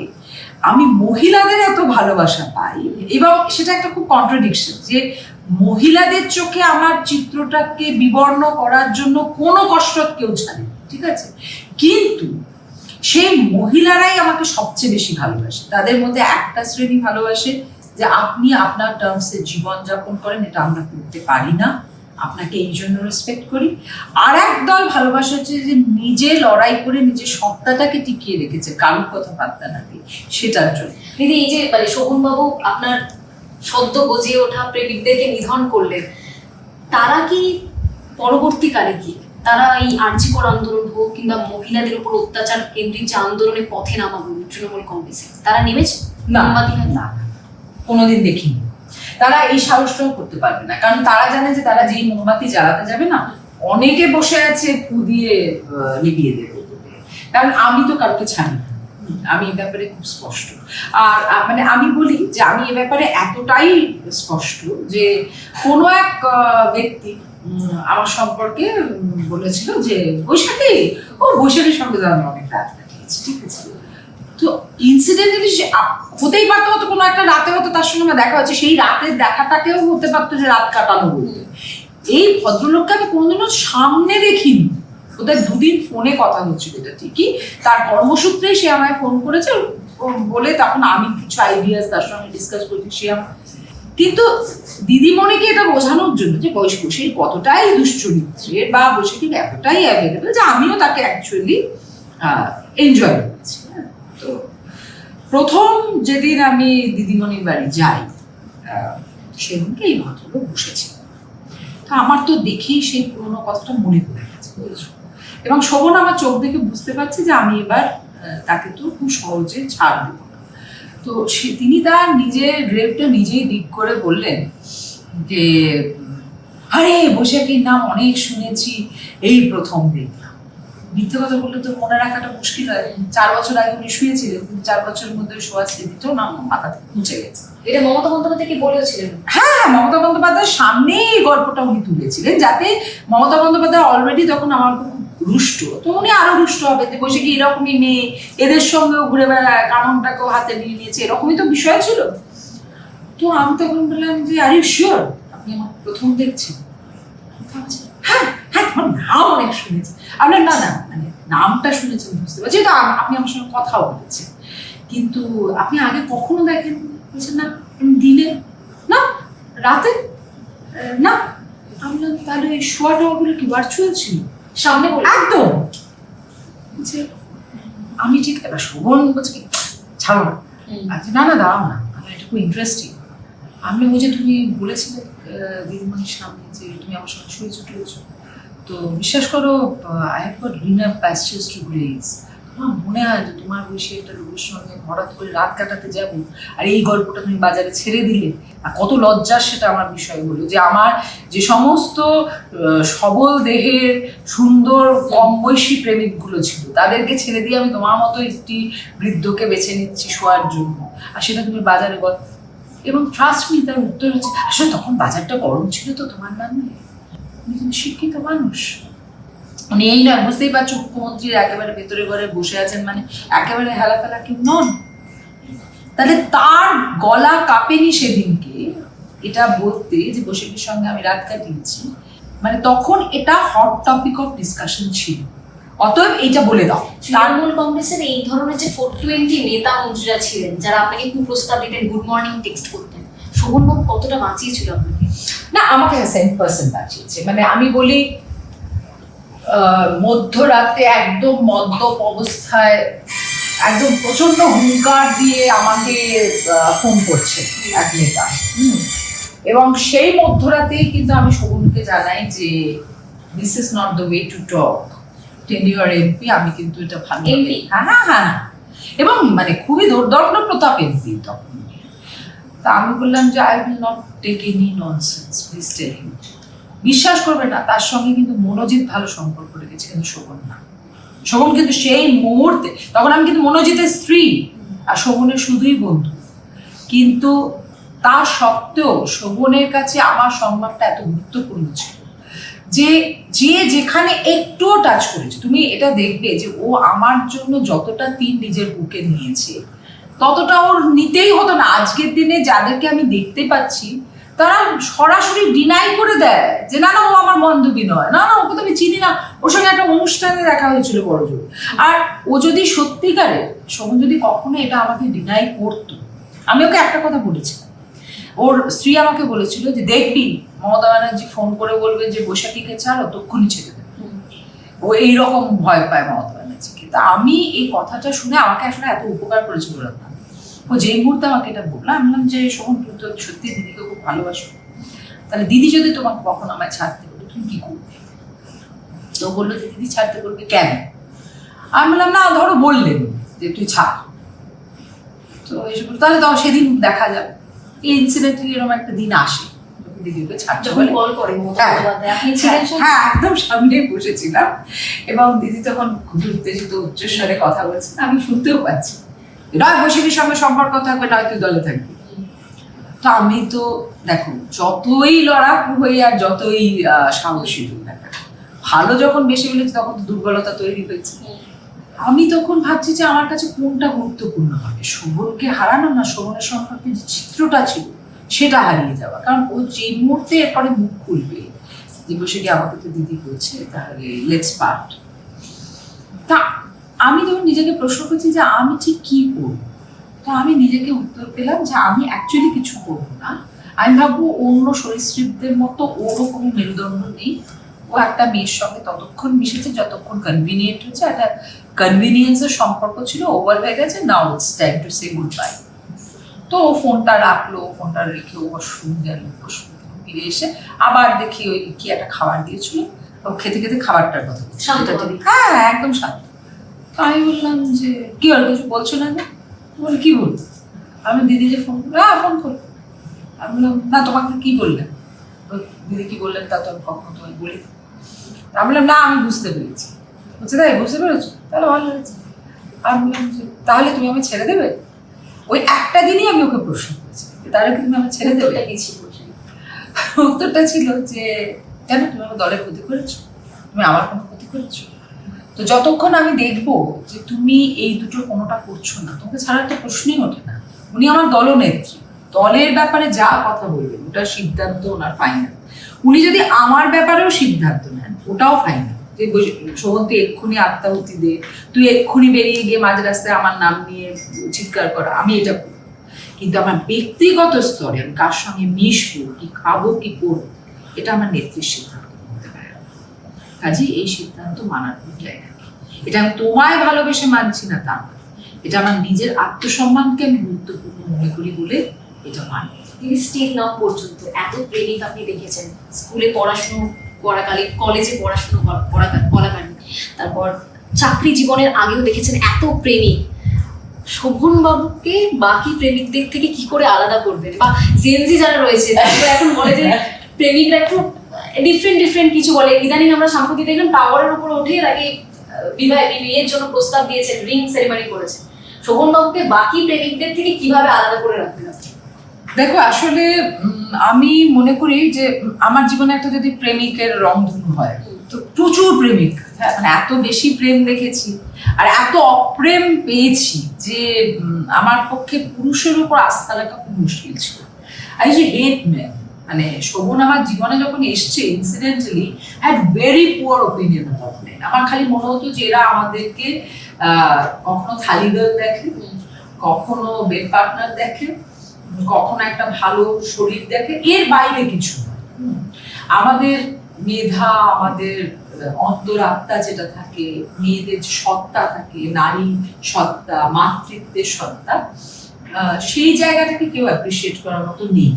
B: আমি মহিলাদের এত ভালোবাসা পাই। এবং সেটা একটা খুব কন্ট্রাডিকশন, যে মহিলাদের চোখে আমার চিত্রটাকে বিবর্ণ করার জন্য কোনো কসরত কেউ ছাড়ে, ঠিক আছে, কিন্তু সেই মহিলারাই আমাকে সবচেয়ে বেশি ভালোবাসে। তাদের মধ্যে একটা শ্রেণী ভালোবাসে যে আপনি আপনার টার্মসে জীবনযাপন করেন, এটা আমরা করতে পারি না, আপনাকে এই জন্য রেসপেক্ট করি। আর এক দল ভালোবাসা হচ্ছে যে নিজে লড়াই করে নিজের সত্তাটাকে টিকিয়ে রেখেছে কারোর কথা পাত্তা না দিয়ে, সেটার জন্য।
A: দিদি, এই যে মানে শোভনবাবু আপনার সদ্য গজিয়ে ওঠা প্রেমিকদেরকে নিধন করলেন, তারা কি পরবর্তীকালে কি তারা এই আর্জিকর আন্দোলন হোক কিংবা মহিলাদের উপর অত্যাচার কেন্দ্রিক যে আন্দোলনের পথে নামাবো তৃণমূল কংগ্রেসে, তারা নেমেছে?
B: না
A: মোমবাতি হাতে?
B: না, কোনোদিন দেখিনি। তারা এই সাহসটাও করতে পারবে না, কারণ তারা জানে যে তারা যেই মোমবাতি জ্বালাতে যাবে না, অনেকে বসে আছে ফু দিয়ে নিভিয়ে দেবে। কারণ আমি তো কাউকে ছাড়ি না, আমি এ ব্যাপারে খুব স্পষ্ট। আর মানে আমি বলি যে আমি এ ব্যাপারে এতটাই স্পষ্ট যে কোনো এক ব্যক্তি আমার সম্পর্কে বলেছিল যে বৈশাখীর সঙ্গে তো আমি অনেক রাত কাটিয়েছি, ঠিক আছে। তো ইনসিডেন্টালি হতেই পারতো, হয়তো কোনো একটা রাতে হয়তো তার সঙ্গে আমার দেখা হচ্ছে, সেই রাতের দেখাটাকেও হতে পারতো যে রাত কাটানো বলতে। এই ভদ্রলোককে আমি কোনোদিনও সামনে দেখিনি, ওদের 2 দিন ফোনে কথা হচ্ছিল, এটা ঠিকই। তার কর্মসূত্রেই সে আমায় ফোন করেছে বলে, তখন আমি কিছু আইডিয়াস তার সঙ্গে ডিসকাস করছি, সে কিন্তু দিদিমণিকে এটা বোঝানোর জন্য যে বৈশাখী কতটাই দুশ্চরিত্রের বা বৈশাখী এতটাই অ্যাভেলেবেল যে আমিও তাকে অ্যাকচুয়ালি এনজয় করেছি। তো প্রথম যেদিন আমি দিদিমণির বাড়ি যাই, সেদিনকে এই ভদ্রলোক বসেছিল। তা আমার তো দেখেই সেই পুরোনো কথাটা মনে পড়ে গেছে, বুঝেছো। এবং শোভন আমার চোখ দেখে বুঝতে পারছে যে আমি এবার তাকে তো খুব সহজে ছাড় দেবো না। তো তিনি তার নিজের গ্রেভটা নিজেই দিক করে বললেন যে আরে বৈশাখীর নাম অনেক শুনেছি, এই প্রথম দেখলাম। মিথ্যে কথা বললে তো মনে রাখাটা মুশকিল হয়। 4 বছর আগে উনি শুয়েছিলেন, কিন্তু 4 বছরের মধ্যে শোয়া স্মৃতিটাও না মাথা থেকে মুছে গেছে।
A: এটা মমতা বন্দ্যোপাধ্যায় কি বলেছিলেন?
B: হ্যাঁ, মমতা বন্দ্যোপাধ্যায়ের সামনেই এই গল্পটা উনি তুলেছিলেন, যাতে মমতা বন্দ্যোপাধ্যায় অলরেডি তখন আমার খুব রুষ্ট, তো উনি আরো রুষ্ট হবে যে বৈশাখী এরকমই মেয়ে, এদের সঙ্গেও ঘুরে বেড়ায়, কাননটাকেও হাতে নিয়ে নিয়েছে, এরকমই তো বিষয় ছিল। তো আমি তখন বললাম যে আর ইউ শিওর আপনি আমার প্রথম দেখছেন? হ্যাঁ হ্যাঁ, তোমার নাম অনেক শুনেছি। আপনার না না মানে নামটা শুনেছেন বুঝতে পারছি, তো আপনি আমার সঙ্গে কথাও বলেছেন, কিন্তু আপনি আগে কখনো দেখেন? বলছেন না, দিনে না, রাতে না। আমি তাহলে এই শোয়া টোয়াগুলো কি ভার্চুয়াল ছিল?
A: সামনে বলে
B: একদম। আমি ঠিক এবার শোভন বলছি ছাড়ো না, আচ্ছা না না দাঁড়াও না, আমার এটা খুব ইন্টারেস্টিং। আমি ওই যে তুমি বলেছিলে দিদিমণির সামনে যে তুমি আমার সঙ্গে শুয়েছো টুয়েছো, তো বিশ্বাস করো, I have got greener pastures to graze. আমার মনে হয় যে তোমার বয়সী একটা লোকের সঙ্গে হঠাৎ করে রাত কাটাতে যাব, আর এই গল্পটা তুমি বাজারে ছেড়ে দিলে, আর কত লজ্জার সেটা আমার বিষয় হলো যে আমার যে সমস্ত সবল দেহের সুন্দর কম বয়সী প্রেমিকগুলো ছিল তাদেরকে ছেড়ে দিয়ে আমি তোমার মতো একটি বৃদ্ধকে বেছে নিচ্ছি শোয়ার জন্য, আর সেটা তুমি বাজারে এবং ট্রাস্ট মি তার উত্তর হচ্ছে আসলে তখন বাজারটা গরম ছিল তো তোমার নামে, তুমি শিক্ষিত মানুষ। মানে এই নয়, বুঝতেই পারছো মুখ্যমন্ত্রীর একেবারে ভেতরে ঘরে বসে আছেন, মানে একেবারে হেলাফেলা কেউ নন। তাহলে তার গলা কাঁপেনি সেদিনকে এটা বলতে যে বসিকের সঙ্গে আমি রাত কাটিয়েছি, মানে তখন এটা হট টপিক অফ ডিসকাশন ছিল। অতএব এইটা বলে দাও।
A: তৃণমূল কংগ্রেসের এই ধরনের যে 420 নেতা মন্ত্রীরা ছিলেন যারা আপনাকে কুপ্রস্তাব দিতেন, গুড মর্নিং টেক্সট করতেন, শোভনবাবু কতটা বাঁচিয়েছিল আপনাকে?
B: না, আমাকে 100% বাঁচিয়েছে। মানে আমি বলি মধ্যরাতে একদম মদ্যপ অবস্থায় একদম প্রচন্ড হুঙ্কার দিয়ে আমাকে ফোন করছে এক নেতা, এবং সেই মধ্যরাতেই কিন্তু আমি শোভনকে জানাই যে this is not the way to talk, tell your MP. আমি কিন্তু এটা ভালো, হ্যাঁ, এবং মানে খুবই দুর্দণ্ড প্রতাপ এমপি তখন। তা আমি বললাম যে I will not take any nonsense, please tell him. বিশ্বাস করবে না, তার সঙ্গে কিন্তু মনোজিৎ ভালো সম্পর্ক রেখেছে, কিন্তু শোভন না। শোভন কিন্তু সেই মুহূর্তে, তখন আমি কিন্তু মনোজিতের স্ত্রী আর শোভনের শুধুই বন্ধু, কিন্তু তা সত্ত্বেও শোভনের কাছে আমার সম্মানটা এত গুরুত্বপূর্ণ ছিল যে যে যেখানে একটুও টাচ করেছে, তুমি এটা দেখবে যে ও আমার জন্য যতটা নিজের বুকে নিয়েছে ততটা ওর নিতেই হতো না। আজকের দিনে যাদেরকে আমি দেখতে পাচ্ছি তারা সরাসরি ডিনাই করে দেয় যে না না ও আমার বান্ধবী নয়, না না ওকে তো আমি চিনি না, ওর সঙ্গে একটা অনুষ্ঠানে দেখা হয়েছিল বড় জোর। আর ও যদি সত্যিকারের শোভন যদি কখনো এটা আমাকে ডিনাই করতো, আমি ওকে একটা কথা বলেছিলাম, ওর স্ত্রী আমাকে বলেছিল যে দেখবি মমতা ব্যানার্জি ফোন করে বলবে যে বৈশাখীকে ছাড়, তক্ষুনি ছেড়ে দেবে। ও এইরকম ভয় পায় মমতা ব্যানার্জিকে। তা আমি এই কথাটা শুনে আমাকে আসলে এত উপকার করেছিল না। ও যেই মুহূর্তে আমাকে এটা বললাম, আমি বললাম যে শোভন তুমি তো সত্যি দিদিকে খুব ভালোবাসো, তাহলে দিদি যদি তোমাকে কখন আমায় ছাড়তে বলো তুমি কি করবে? তো বললো যে দিদি ছাড়তে বলবে কেন? আমি বললাম না ধরো বললেন যে তুই ছাড়, তো এসে তাহলে তো সেদিন দেখা যাবে। এই ইনসিডেন্টলি এরকম একটা দিন আসে দিদিকে ছাড়তে বলে, হ্যাঁ একদম সামনে বসেছিলাম এবং দিদি তখন খুবই উত্তেজিত উচ্চস্বরে কথা বলছেন, আমি শুনতেও পাচ্ছি, নয় বৈশাখীর সঙ্গে সম্পর্ক থাকবে নয় তুই দলে থাকবি। তো আমি তো দেখো যতই লড়াকু হই আর যতই সাহসী হই না, ভালো যখন বেশি বলেছি তখন তো দুর্বলতা তৈরি হয়েছে। আমি তখন ভাবছি যে আমার কাছে কোনটা গুরুত্বপূর্ণ হবে, শোভনকে হারানো না শোভনের সম্পর্কে যে চিত্রটা ছিল সেটা হারিয়ে যাওয়া। কারণ ও যে মুহূর্তে এরপরে মুখ খুলবে যে বৈশাখী আমাকে তো দিদি বলছে তাহলে লেটস পার্ট, তা আমি তখন নিজেকে প্রশ্ন করছি যে আমি ঠিক কি করব। তো আমি নিজেকে উত্তর পেলাম যে আমি অ্যাকচুয়ালি কিছু করবো না। আমি ভাববো অন্য সরীসৃপদের মতো ওরও কোনো মেরুদণ্ড নেই, ও একটা মেয়ের সঙ্গে ততক্ষণ মিশেছে যতক্ষণ কনভিনিয়েন্ট হচ্ছে, একটা কনভিনিয়েন্সের সম্পর্ক ছিল, ওভার হয়ে গেছে, now it's time to say good bye. তো ও ফোনটা রাখলো, ফোনটা রেখে ও ওয়াশরুম গেল, ফিরে এসে আবার দেখি ওই কি একটা খাবার দিয়েছিল, ও খেতে খেতে খাবারটার কথা বলছে, হ্যাঁ একদম শান্ত। তো আমি বললাম যে কি হলো কিছু বলছো না? বলে কি বলবো? আমি দিদি যে ফোন করলো, হ্যাঁ ফোন করলো। আমি বললাম না তোমাকে কি বললেন? দিদি কি বললেন তা তো আমি কখনো তোমায় বলি। আমি বললাম না আমি বুঝতে পেরেছি। বলছে তাই বুঝতে পেরেছো? তাহলে ভালো হয়েছে। আমি বললাম যে তাহলে তুমি আমায় ছেড়ে দেবে? ওই একটা দিনই আমি ওকে প্রশ্ন করেছি তাহলে কি তুমি আমায় ছেড়ে দেবে? উত্তরটা ছিল যে কেন তুমি আমার দলের ক্ষতি করেছো, তুমি আমার কোনো ক্ষতি করেছো? তো যতক্ষণ আমি দেখবো যে তুমি এই দুটো কোনোটা করছো না, তোমাকে ছাড়ার তো প্রশ্নই ওঠে না। উনি আমার দলনেত্রী, দলের ব্যাপারে যা কথা বলবেন ওটার সিদ্ধান্ত ওনার ফাইনাল। উনি যদি আমার ব্যাপারেও সিদ্ধান্ত নেন ওটাও ফাইনাল, যে শোভন তুই এক্ষুনি আত্মাহুতি দে, তুই এক্ষুনি বেরিয়ে গিয়ে মাঝ রাস্তায় আমার নাম নিয়ে চিৎকার করা, আমি এটা করবো। কিন্তু আমার ব্যক্তিগত স্তরে আমি কার সঙ্গে মিশবো, কি খাবো, কি করবো, এটা আমার নেত্রীর সিদ্ধান্ত হতে পারে। কাজে এই সিদ্ধান্ত মানার কোনো জায়গা নেই। এটা আমি তোমায় ভালোবেসে মানছি না তা না, এটা আমার নিজের আত্মসম্মানকে আমি গুরুত্বপূর্ণ মনে করি বলে এটা মানি।
A: স্টিল নাও পর্যন্ত এত প্রেমিক আপনি দেখেছেন, স্কুলে পড়াশুনো পড়াকালীন, কলেজে পড়াশোনা পড়াকালীন, তারপর চাকরি জীবনের আগেও দেখেছেন এত প্রেমিক। শোভন বাবুকে বাকি প্রেমিকদের থেকে কি করে আলাদা করবেন? বা জেনজি যারা রয়েছে তারা এখন বলে যে প্রেমিকরা একটু ডিফারেন্ট কিছু বলে। ইদানিং আমরা সাম্প্রতিক দেখলাম টাওয়ারের উপর উঠে তাকে বিয়ের জন্য প্রস্তাব দিয়েছেন, রিং সেরিমনি করেছেন। শোভন বাবুকে বাকি প্রেমিকদের থেকে কিভাবে আলাদা করে রাখবেন?
B: দেখো, আসলে আমি মনে করি যে আমার জীবনে একটা যদি প্রেমিকের রংধনু হয়, তো প্রচুর প্রেমিক, হ্যাঁ, মানে এত বেশি প্রেম দেখেছি আর এত অপ্রেম পেয়েছি যে আমার পক্ষে পুরুষের উপর আস্থা রাখা খুব মুশকিল ছিল। আই যে হেট ম্যান, মানে শোভন আমার জীবনে যখন এসছে incidentally had very poor opinion about men. আমার খালি মনে হতো যে এরা আমাদেরকে কখনো খালি গার্ল দেখে, কখনো বেড পার্টনার দেখে, কখনো একটা ভালো শরীর দেখে, এর বাইরে কিছু না। আমাদের মেধা, আমাদের অন্তরাত্মা যেটা থাকে, মেয়েদের সত্তা থাকে, নারী সত্তা, মাতৃত্বের সত্তা, সেই জায়গাটাকে কেউ অ্যাপ্রিসিয়েট করার মতো নেই।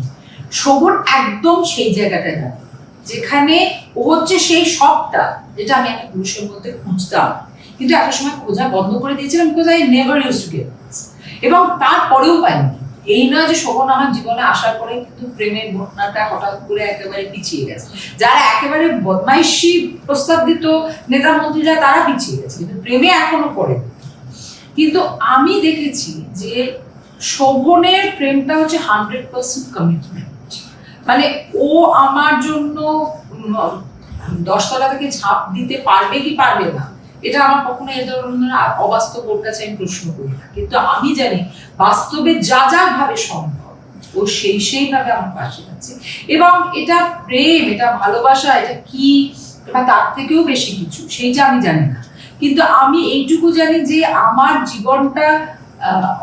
B: শোভন একদম সেই জায়গাটায় দাঁড়ায়, যেখানে ও হচ্ছে সেই সবটা যেটা আমি একটা পুরুষের মধ্যে খুঁজতাম, কিন্তু একটা সময় খোঁজা বন্ধ করে দিয়েছিলাম, because I never use to get, এবং তারপরেও পাইনি। এই নয় যে শোভন আমার জীবনে আসার পরে কিন্তু প্রেমের ঘটনাটা হঠাৎ করে একেবারে পিছিয়ে গেছে। যারা একেবারে বদমাইশি প্রস্তাব দিত নেতা মন্ত্রীরা, তারা পিছিয়ে গেছে, কিন্তু প্রেমে এখনো পড়ে। কিন্তু আমি দেখেছি যে শোভনের প্রেমটা হচ্ছে 100% কমিটমেন্ট। মানে ও আমার জন্য 10 তলা থেকে ঝাঁপ দিতে পারবে কি পারবে না, এটা আমার কখনো এ ধরনের অবাস্তব ওর কাছে আমি প্রশ্ন করি না, কিন্তু আমি জানি বাস্তবে যা যা ভাবে সম্ভব ও সেইভাবে আমার পাশে আছে। এবং এটা প্রেম, এটা ভালোবাসা, এটা কি বা তার থেকেও বেশি কিছু, সেইটা আমি জানি না, কিন্তু আমি এইটুকু জানি যে আমার জীবনটা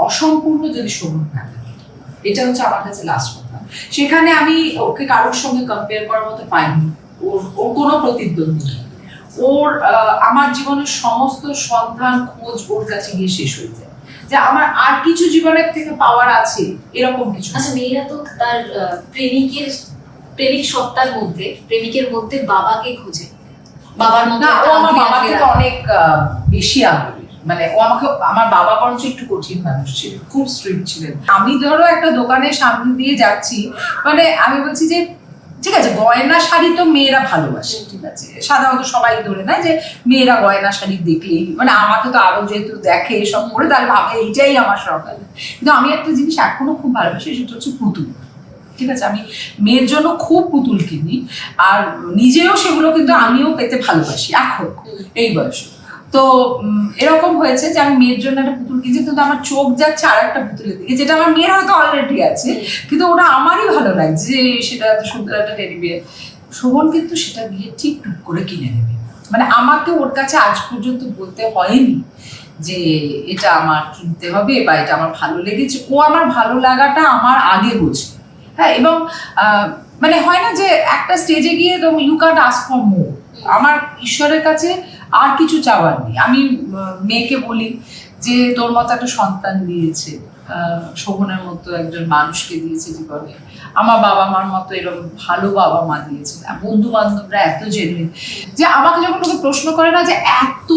B: অসম্পূর্ণ যদি শোভন না থাকে। এটা হচ্ছে আমার কাছে লাস্ট কথা। সেখানে আমি ওকে কারোর সঙ্গে কম্পেয়ার করার মতো পাইনি। ওর কোনো প্রতিদ্বন্দ্বী নেই। ওর আমার জীবনের সমস্ত সন্ধান খোঁজ ওর কাছে গিয়ে শেষ হয়ে যায়, যে আমার আর কিছু জীবনের থেকে পাওয়ার আছে এরকম কিছু।
A: আচ্ছা, মেয়েরা তো তার প্রেমিক সত্তার মধ্যে, প্রেমিকের মধ্যে বাবাকে খোঁজে, বাবার মতো।
B: না, ও আমার বাবা থেকে অনেক বেশি আগ্রহী। মানে ও আমাকে, আমার বাবা বরঞ্চ একটু কঠিন মানুষ ছিল, খুব স্ট্রিক্ট ছিলেন। আমি ধরো একটা দোকানের সামনে দিয়ে যাচ্ছি, মানে আমি বলছি যে ঠিক আছে, গয়না শাড়ি তো মেয়েরা ভালোবাসে, ঠিক আছে, সাধারণত সবাই ধরে না যে মেয়েরা গয়না শাড়ি দেখলেই, মানে আমাকে তো আরো যেহেতু দেখে এসব করে, তাহলে ভাবে এইটাই আমার সকাল। কিন্তু আমি একটা জিনিস এখনো খুব ভালোবাসি, সেটা হচ্ছে পুতুল। ঠিক আছে, আমি মেয়ের জন্য খুব পুতুল কিনি, আর নিজেও সেগুলো কিন্তু আমিও পেতে ভালোবাসি এখন এই বয়সে। তো এরকম হয়েছে যে আমি মেয়ের জন্য একটা পুতুল কিনছি, কিন্তু আমার চোখ যাচ্ছে আর একটা পুতুলের দিকে, যেটা আমার মেয়ের হয়তো অলরেডি আছে, কিন্তু ওটা আমারই ভালো লাগছে যে সেটা এত সুন্দর একটা টেডি বিয়ার। শোভন কিন্তু সেটা গিয়ে ঠিক টুক করে কিনে নেবে। মানে আমাকে ওর কাছে আজ পর্যন্ত বলতে হয়নি যে এটা আমার কিনতে হবে বা এটা আমার ভালো লেগেছে। ও আমার ভালো লাগাটা আমার আগে বোঝে। হ্যাঁ, এবং মানে হয় না যে একটা স্টেজে গিয়ে you can't ask for more. আমার ঈশ্বরের কাছে আর কিছু চাওয়ার নেই। আমি মেয়েকে বলি যে তোর মতো একটা সন্তান দিয়েছে, শোভনের মতো একজন মানুষকে দিয়েছে জীবনে, আমার বাবা মার মতো এরকম ভালো বাবা মা দিয়েছে, বন্ধু বান্ধবরা এত জেনুইন, যে আমাকে যখন লোকে প্রশ্ন করে না যে এত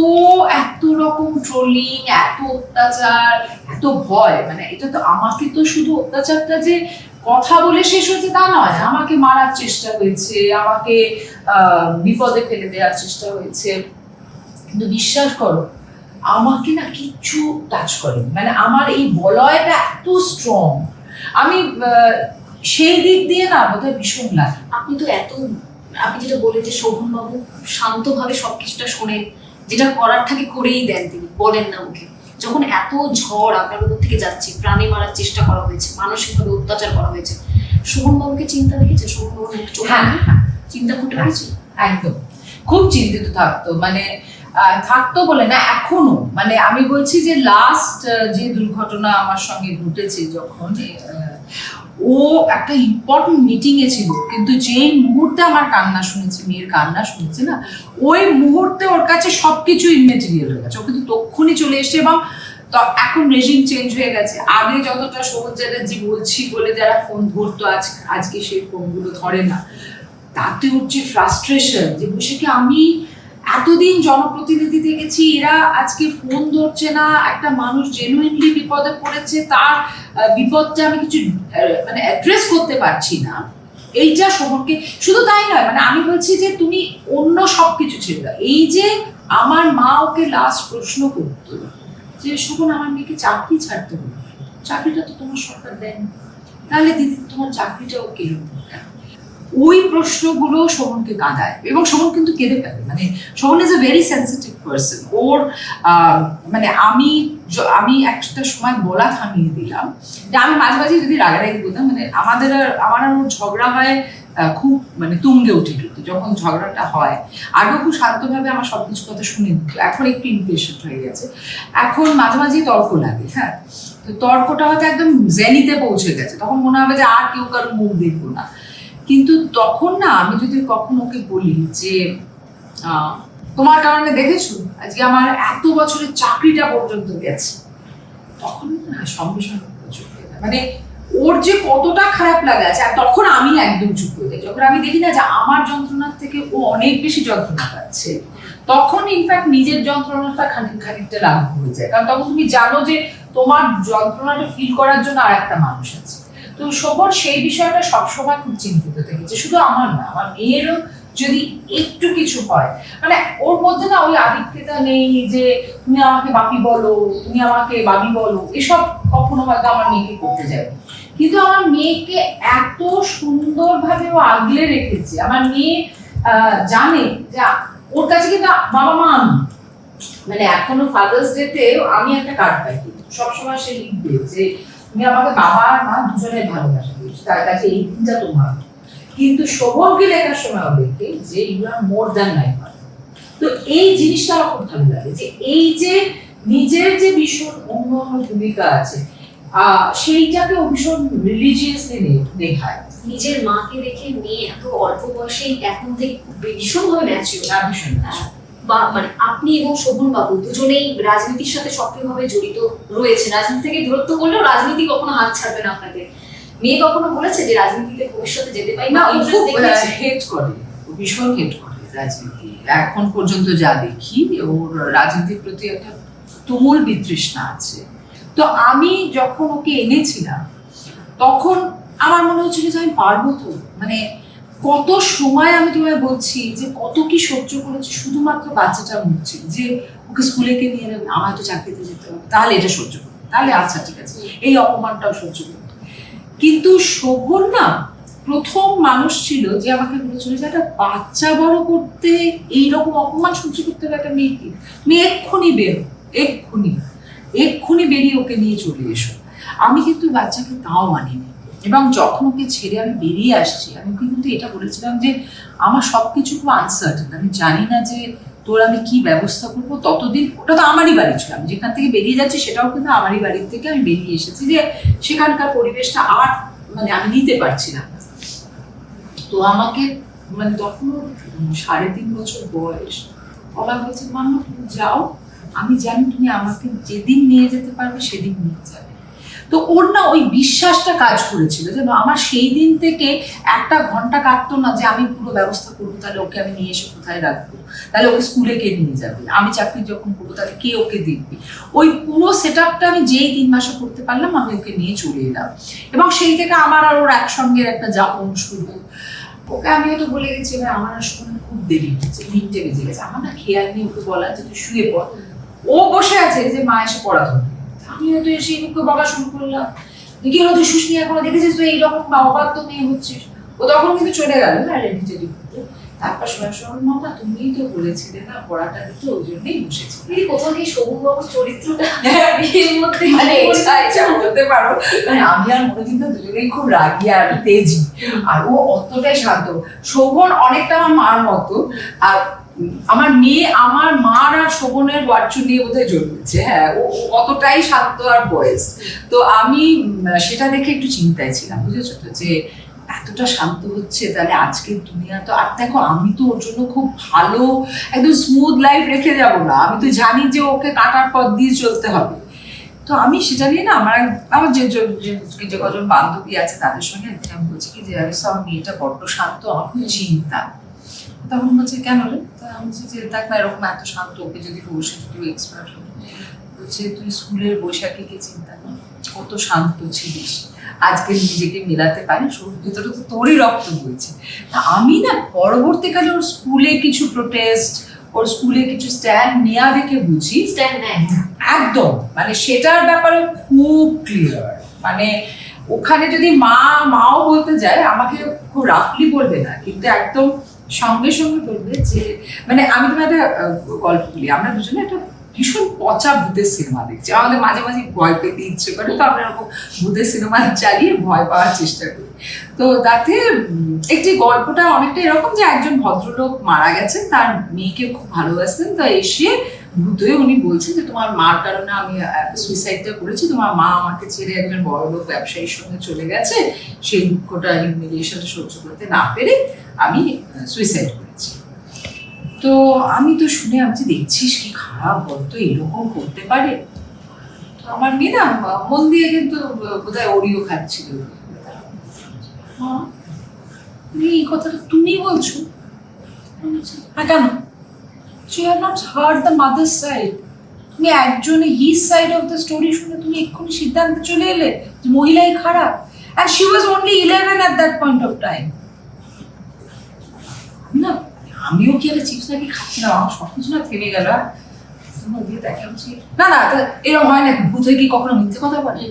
B: এত রকম ট্রোলিং, এত অত্যাচার, এত ভয়, মানে এটা তো আমাকে তো শুধু অত্যাচারটা যে কথা বলে শেষ হয়েছে তা নয়, আমাকে মারার চেষ্টা হয়েছে, আমাকে বিপদে ফেলে দেওয়ার চেষ্টা হয়েছে, কিন্তু বিশ্বাস করো আমাকে না কিচ্ছু টাচ করে। মানে আমার এই বলয়টা এত স্ট্রং, আমি সেই দিক দিয়ে না বোধহয় ভীষণ লাগে।
A: আপনি তো আপনি যেটা বলেন যে শোভনবাবু শান্তভাবে সবকিছুটা শোনেন, যেটা করার থাকে করেই দেন, তিনি বলেন না মুখে। যখন এত ঝড় আপনার উপর থেকে যাচ্ছে, প্রাণে মারার চেষ্টা করা হয়েছে, মানসিকভাবে অত্যাচার করা হয়েছে, শোভনবাবুকে চিন্তা দেখেছে? শোভনবাবুর চিন্তা ফুটে হয়েছে?
B: একদম খুব চিন্তিত থাকতো, মানে থাকতো বলে না এখনো। মানে আমি বলছি যে লাস্ট যে দুর্ঘটনা আমার সঙ্গে ঘটেছে, যখন ও একটা ইম্পর্টেন্ট মিটিং এ ছিল, কিন্তু যেই মুহূর্তে আমার কান্না শুনেছে, মেয়ের কান্না শুনেছে না, ওই মুহূর্তে ওর কাছে সবকিছু ইনমেটেরিয়াল হয়ে গেছে। ও কিন্তু তক্ষুনি চলে এসছে, এবং এখন রেজিম চেঞ্জ হয়ে গেছে। আগে যতটা সবুজ চ্যাটার্জি বলছি বলে যারা ফোন ধরতো, আজকে সেই ফোনগুলো ধরে না। তাতে ওর যে ফ্রাস্ট্রেশন, যে বসে কি আমি এতদিন জনপ্রতিনিধি দেখেছি, এরা আজকে ফোন ধরছে না, একটা মানুষ জেনুইনলি বিপদে পড়েছে, তার বিপদটা আমি কিছু মানে অ্যাড্রেস করতে পারছি না, এইটা শোভনকে, শুধু তাই নয়, মানে আমি বলছি যে তুমি অন্য সবকিছু ছেড়ে দাও, এই যে আমার মা ওকে লাস্ট প্রশ্ন করতো যে শোভন আমার মেয়েকে চাকরি ছাড়তে হবে, চাকরিটা তো তোমার সরকার দেয়নি, তাহলে দিদি তোমার চাকরিটাও কেন? ওই প্রশ্নগুলো শোভনকে কাঁদায়, এবং শোভন কিন্তু কেঁদে ফেলে। মানে Shobhan is a very sensitive person. ওর মানে আমি একটা সময় বলা থামিয়ে দিলাম যে আমি মাঝে মাঝে যদি রাগারাগি বলতাম, মানে আমার আর ওর ঝগড়া হয় খুব মানে তুঙ্গে উঠে যেত যখন ঝগড়াটা হয়। আগেও খুব শান্তভাবে আমার সবকিছু কথা শুনে নিত, এখন একটু ইমপেশেন্ট হয়ে গেছে, এখন মাঝে মাঝেই তর্ক লাগে। হ্যাঁ, তো তর্কটা হয়তো একদম জেনিতে পৌঁছে গেছে, তখন মনে হবে যে আর কেউ কারো মুখ দেখবো না। কিন্তু তখন না, আমি যদি কখনো ওকে বলি যে তোমার কারণে দেখেছো আজকে আমার এত বছরের চাকরিটা পর্যন্ত গেছে, তখন না সঙ্গে সঙ্গে চুপ হয়ে যায়। মানে ওর যে কতটা খারাপ লাগা আছে, আর তখন আমি একদম চুপ হয়ে যাই। যখন আমি দেখি না যে আমার যন্ত্রণার থেকে ও অনেক বেশি যন্ত্রণা পাচ্ছে, তখন ইনফ্যাক্ট নিজের যন্ত্রণাটা খানিকটা লাঘব হয়ে যায়, কারণ তখন তুমি জানো যে তোমার যন্ত্রণাটা ফিল করার জন্য আর একটা মানুষ আছে। তো শোভন সেই বিষয়টা সবসময় খুব চিন্তিত থেকেছে, শুধু আমার না, আমার মেয়েরও যদি একটু কিছু হয়, মানে ওর মধ্যে না ওই আদিত্যতা নেই যে তুমি আমাকে বাপি বলো, তুমি আমাকে বাবি বলো, এসব কখনো হয়তো আমার মেয়েকে করতে যাবে। কিন্তু আমার মেয়েকে এত সুন্দরভাবে ও আগলে রেখেছে। আমার মেয়ে জানে যে ওর কাছে কিন্তু বাবা মা আমি, মানে এখনো ফাদার্স ডেতে আমি একটা কার্ড পাই, সবসময় সে লিখবে যে তুমি আমাকে বাবা আর মা দুজনের ভালোবাসা দিয়েছো, তার কাছে এই দিনটা তোমার। কিন্তু শোভনকে লেখার সময় লেখে যে you are more than my father. তো এই জিনিসটা আমার খুব ভালো লাগে, যে এই যে নিজের যে ভীষণ অন্য অন্য ভূমিকা আছে, সেইটাকে ভীষণ রিলিজিয়াসলি দেখায়।
A: নিজের মাকে দেখে মেয়ে এত অল্প বয়সেই এখন থেকে ভীষণভাবে ম্যাচিওর।
B: ভীষণ
A: বা মানে আপনি এবং শোভন বাবু দুজনেই রাজনীতির সাথে সক্রিয়ভাবে জড়িত রয়েছে, রাজনীতি থেকে দূরত্ব করলেও রাজনীতি কখনো হাত ছাড়বে না আপনাদের। মেয়ে কখনো বলেছে যে রাজনীতিতে ভবিষ্যতে যেতে পারি না?
B: হেট করে, ভীষণ হেট করে রাজনীতি। এখন পর্যন্ত যা দেখি ওর রাজনীতির প্রতি একটা তুমুল বিতৃষ্ণা আছে। তো আমি যখন ওকে এনেছিলাম তখন আমার মনে হচ্ছিল যে আমি পারবো তো, মানে কত সময় আমি তোমায় বলছি যে কত কি সহ্য করেছি শুধুমাত্র বাচ্চাটা মুখছিল, যে ওকে স্কুলে কে নিয়ে যাবে, আমার তো চাকরিতে যেতে হবে, তাহলে এটা সহ্য করবো, তাহলে আচ্ছা ঠিক আছে এই অপমানটাও সহ্য করবো। কিন্তু শোভন না প্রথম মানুষ ছিল যে আমাকে বলেছিল যে একটা বাচ্চা বড় করতে এইরকম অপমান সহ্য করতে হবে একটা মেয়েকে, মেয়ে এক্ষুনি বেরো, এক্ষুনি বেরিয়ে ওকে নিয়ে চলে এসো। আমি কিন্তু বাচ্চাকে তাও মানিনি, এবং যখন ওকে ছেড়ে আমি বেরিয়ে আসছি আমি কিন্তু এটা বলেছিলাম যে আমার সবকিছু খুব আনসার্টেন, আমি জানি না যে তোর আমি কি ব্যবস্থা করবো। ততদিন ওটা তো আমারই বাড়ি ছিল, আমি যেখান থেকে বেরিয়ে যাচ্ছি সেটাও কিন্তু আমারই বাড়ির থেকে আমি বেরিয়ে এসেছি, যে সেখানকার পরিবেশটা আর মানে আমি নিতে পারছি না। তো আমাকে মানে তখন 3.5 বছর বয়স, বাবা বলছে মাম্মা তুমি যাও, আমি জানি তুমি আমাকে যেদিন নিয়ে যেতে পারবে সেদিন নিয়ে যাবে। তো ওর না ওই বিশ্বাসটা কাজ করেছিল যেন আমার সেই দিন থেকে একটা ঘন্টা কাটতো না যে আমি পুরো ব্যবস্থা করবো, তাহলে ওকে আমি নিয়ে এসে কোথায় রাখবো, তাহলে ওকে স্কুলে কে নিয়ে যাবে, আমি চাকরি যখন করবো তাহলে কে ওকে দেখবে। ওই পুরো সেট আপটা আমি যেই 3 মাসে করতে পারলাম, আমি ওকে নিয়ে চলে এলাম, এবং সেই থেকে আমার আর ওর একসঙ্গে একটা যাপন শুরু। ওকে আমি হয়তো বলে গেছি আমার আসলে খুব দেরি হচ্ছে, 3টে বেজে গেছে, আমার না খেয়াল নেই ওকে বলা যে তুই শুয়ে পড়, ও বসে আছে যে মা এসে পড়া ধরবে, আমি হয়তো এসে ওকে বলা শুরু করলাম কি হলো তুই শুসনি এখনো, দেখেছিস তো এইরকম অবাধ্য মেয়ে হচ্ছিস। ও তখন কিন্তু চলে গেল হ্যাঁ রেডি করতে। তারপর শোনা মামা তুমিই তো বলেছিলে না পড়াটা দিতে, ওই জন্যই বসেছি।
A: কোথাও কি শোভন বাবুর চরিত্রটা এর মধ্যে
B: মানে বলতে পারো, মানে আমি আর মনে কিন্তু দুজনেই খুব রাগি আর তেজি, আর ও অতটাই শান্ত। শোভন অনেকটা আমার মার মতো, আর আমার মেয়ে আমার মার আর শোভনের ওয়ার্চু নিয়ে বোধহয় জন্মেছে। হ্যাঁ, ও অতটাই শান্ত আর বয়স। তো আমি সেটা দেখে একটু চিন্তায় ছিলাম, বুঝেছো তো, যে এতটা শান্ত হচ্ছে, তাহলে আজকের দুনিয়া তো। আর দেখো আমি তো ওর জন্য খুব ভালো একদম স্মুথ লাইফ রেখে যাব না, আমি তো জানি যে ওকে কাটার পথ দিয়ে চলতে হবে। তো আমি সেটা নিয়ে না আমার যে কজন বান্ধবী আছে তাদের সঙ্গে একদিন আমি বলছি কি যে আমার মেয়েটা বড্ড শান্ত, আমার খুব চিন্তা। তখন বলছে কেন রে? তা আমি বলছি যে দেখ না এরকম এত শান্ত, ওকে যদি বসে যদি এক্সপার্ট হতো। বলছে তুই স্কুলের বৈশাখীকে চিন্তা কর, কত শান্ত ছিলিস, আজকে নিজেকে মেলাতে পারিস, ওর ভিতরে তো তোরই রক্ত বইছে। তা আমি না পরবর্তীকালে ওর স্কুলে কিছু প্রোটেস্ট, ওর স্কুলে কিছু স্ট্যান্ড নেওয়া দেখে বুঝি
A: স্ট্যান্ড নেয়
B: একদম, মানে সেটার ব্যাপারে খুব ক্লিয়ার। মানে ওখানে যদি মাও বলতে যায় আমাকে খুব রাফলি বলবে না, কিন্তু একদম সঙ্গে সঙ্গে বলবে যে মানে আমি তোমার একটা গল্প বলি। আমরা দুজনে একটা ভীষণ পচা ভূতের সিনেমা দেখছি, আমাদের মাঝে মাঝে ভয় পেতে ইচ্ছে করে, তো আমরা এরকম ভূতের সিনেমা চালিয়ে ভয় পাওয়ার চেষ্টা করি। তো তাতে একটি গল্পটা অনেকটা এরকম যে একজন ভদ্রলোক মারা গেছেন, তার মেয়েকে খুব ভালোবাসতেন, তো এসে ভূত হয়ে উনি বলছেন যে তোমার মার কারণে আমি সুইসাইডটা করেছি, তোমার মা আমাকে ছেড়ে একজন বড় লোক ব্যবসায়ীর সঙ্গে চলে গেছে, সেই দুঃখটা হিউমিলিয়েশনটা সহ্য করতে না পেরে আমি সুইসাইড করেছি। তো আমি তো শুনে আমি দেখছিস কি খারাপ, বলতো এরকম করতে পারে? তো আমার মেয়ে না মন দিয়ে কিন্তু বোধহয় ওরিও খাচ্ছিল। এই কথাটা তুমি বলছো? হ্যাঁ কেন? You have not heard the mother's side. তুমি একজনে his side of the story শুনে তুমি এক্ষুনি সিদ্ধান্তে চলে এলে যে মহিলাই খারাপ, and she was only 11 at that point of time. না আমিও কি একটা চিপস নাকি খাচ্ছিলাম, আমার সব কিছু না থেমে গেল। না না এরকম হয় না, ভূত হয়ে কি কখনো মিথ্যে কথা বলে?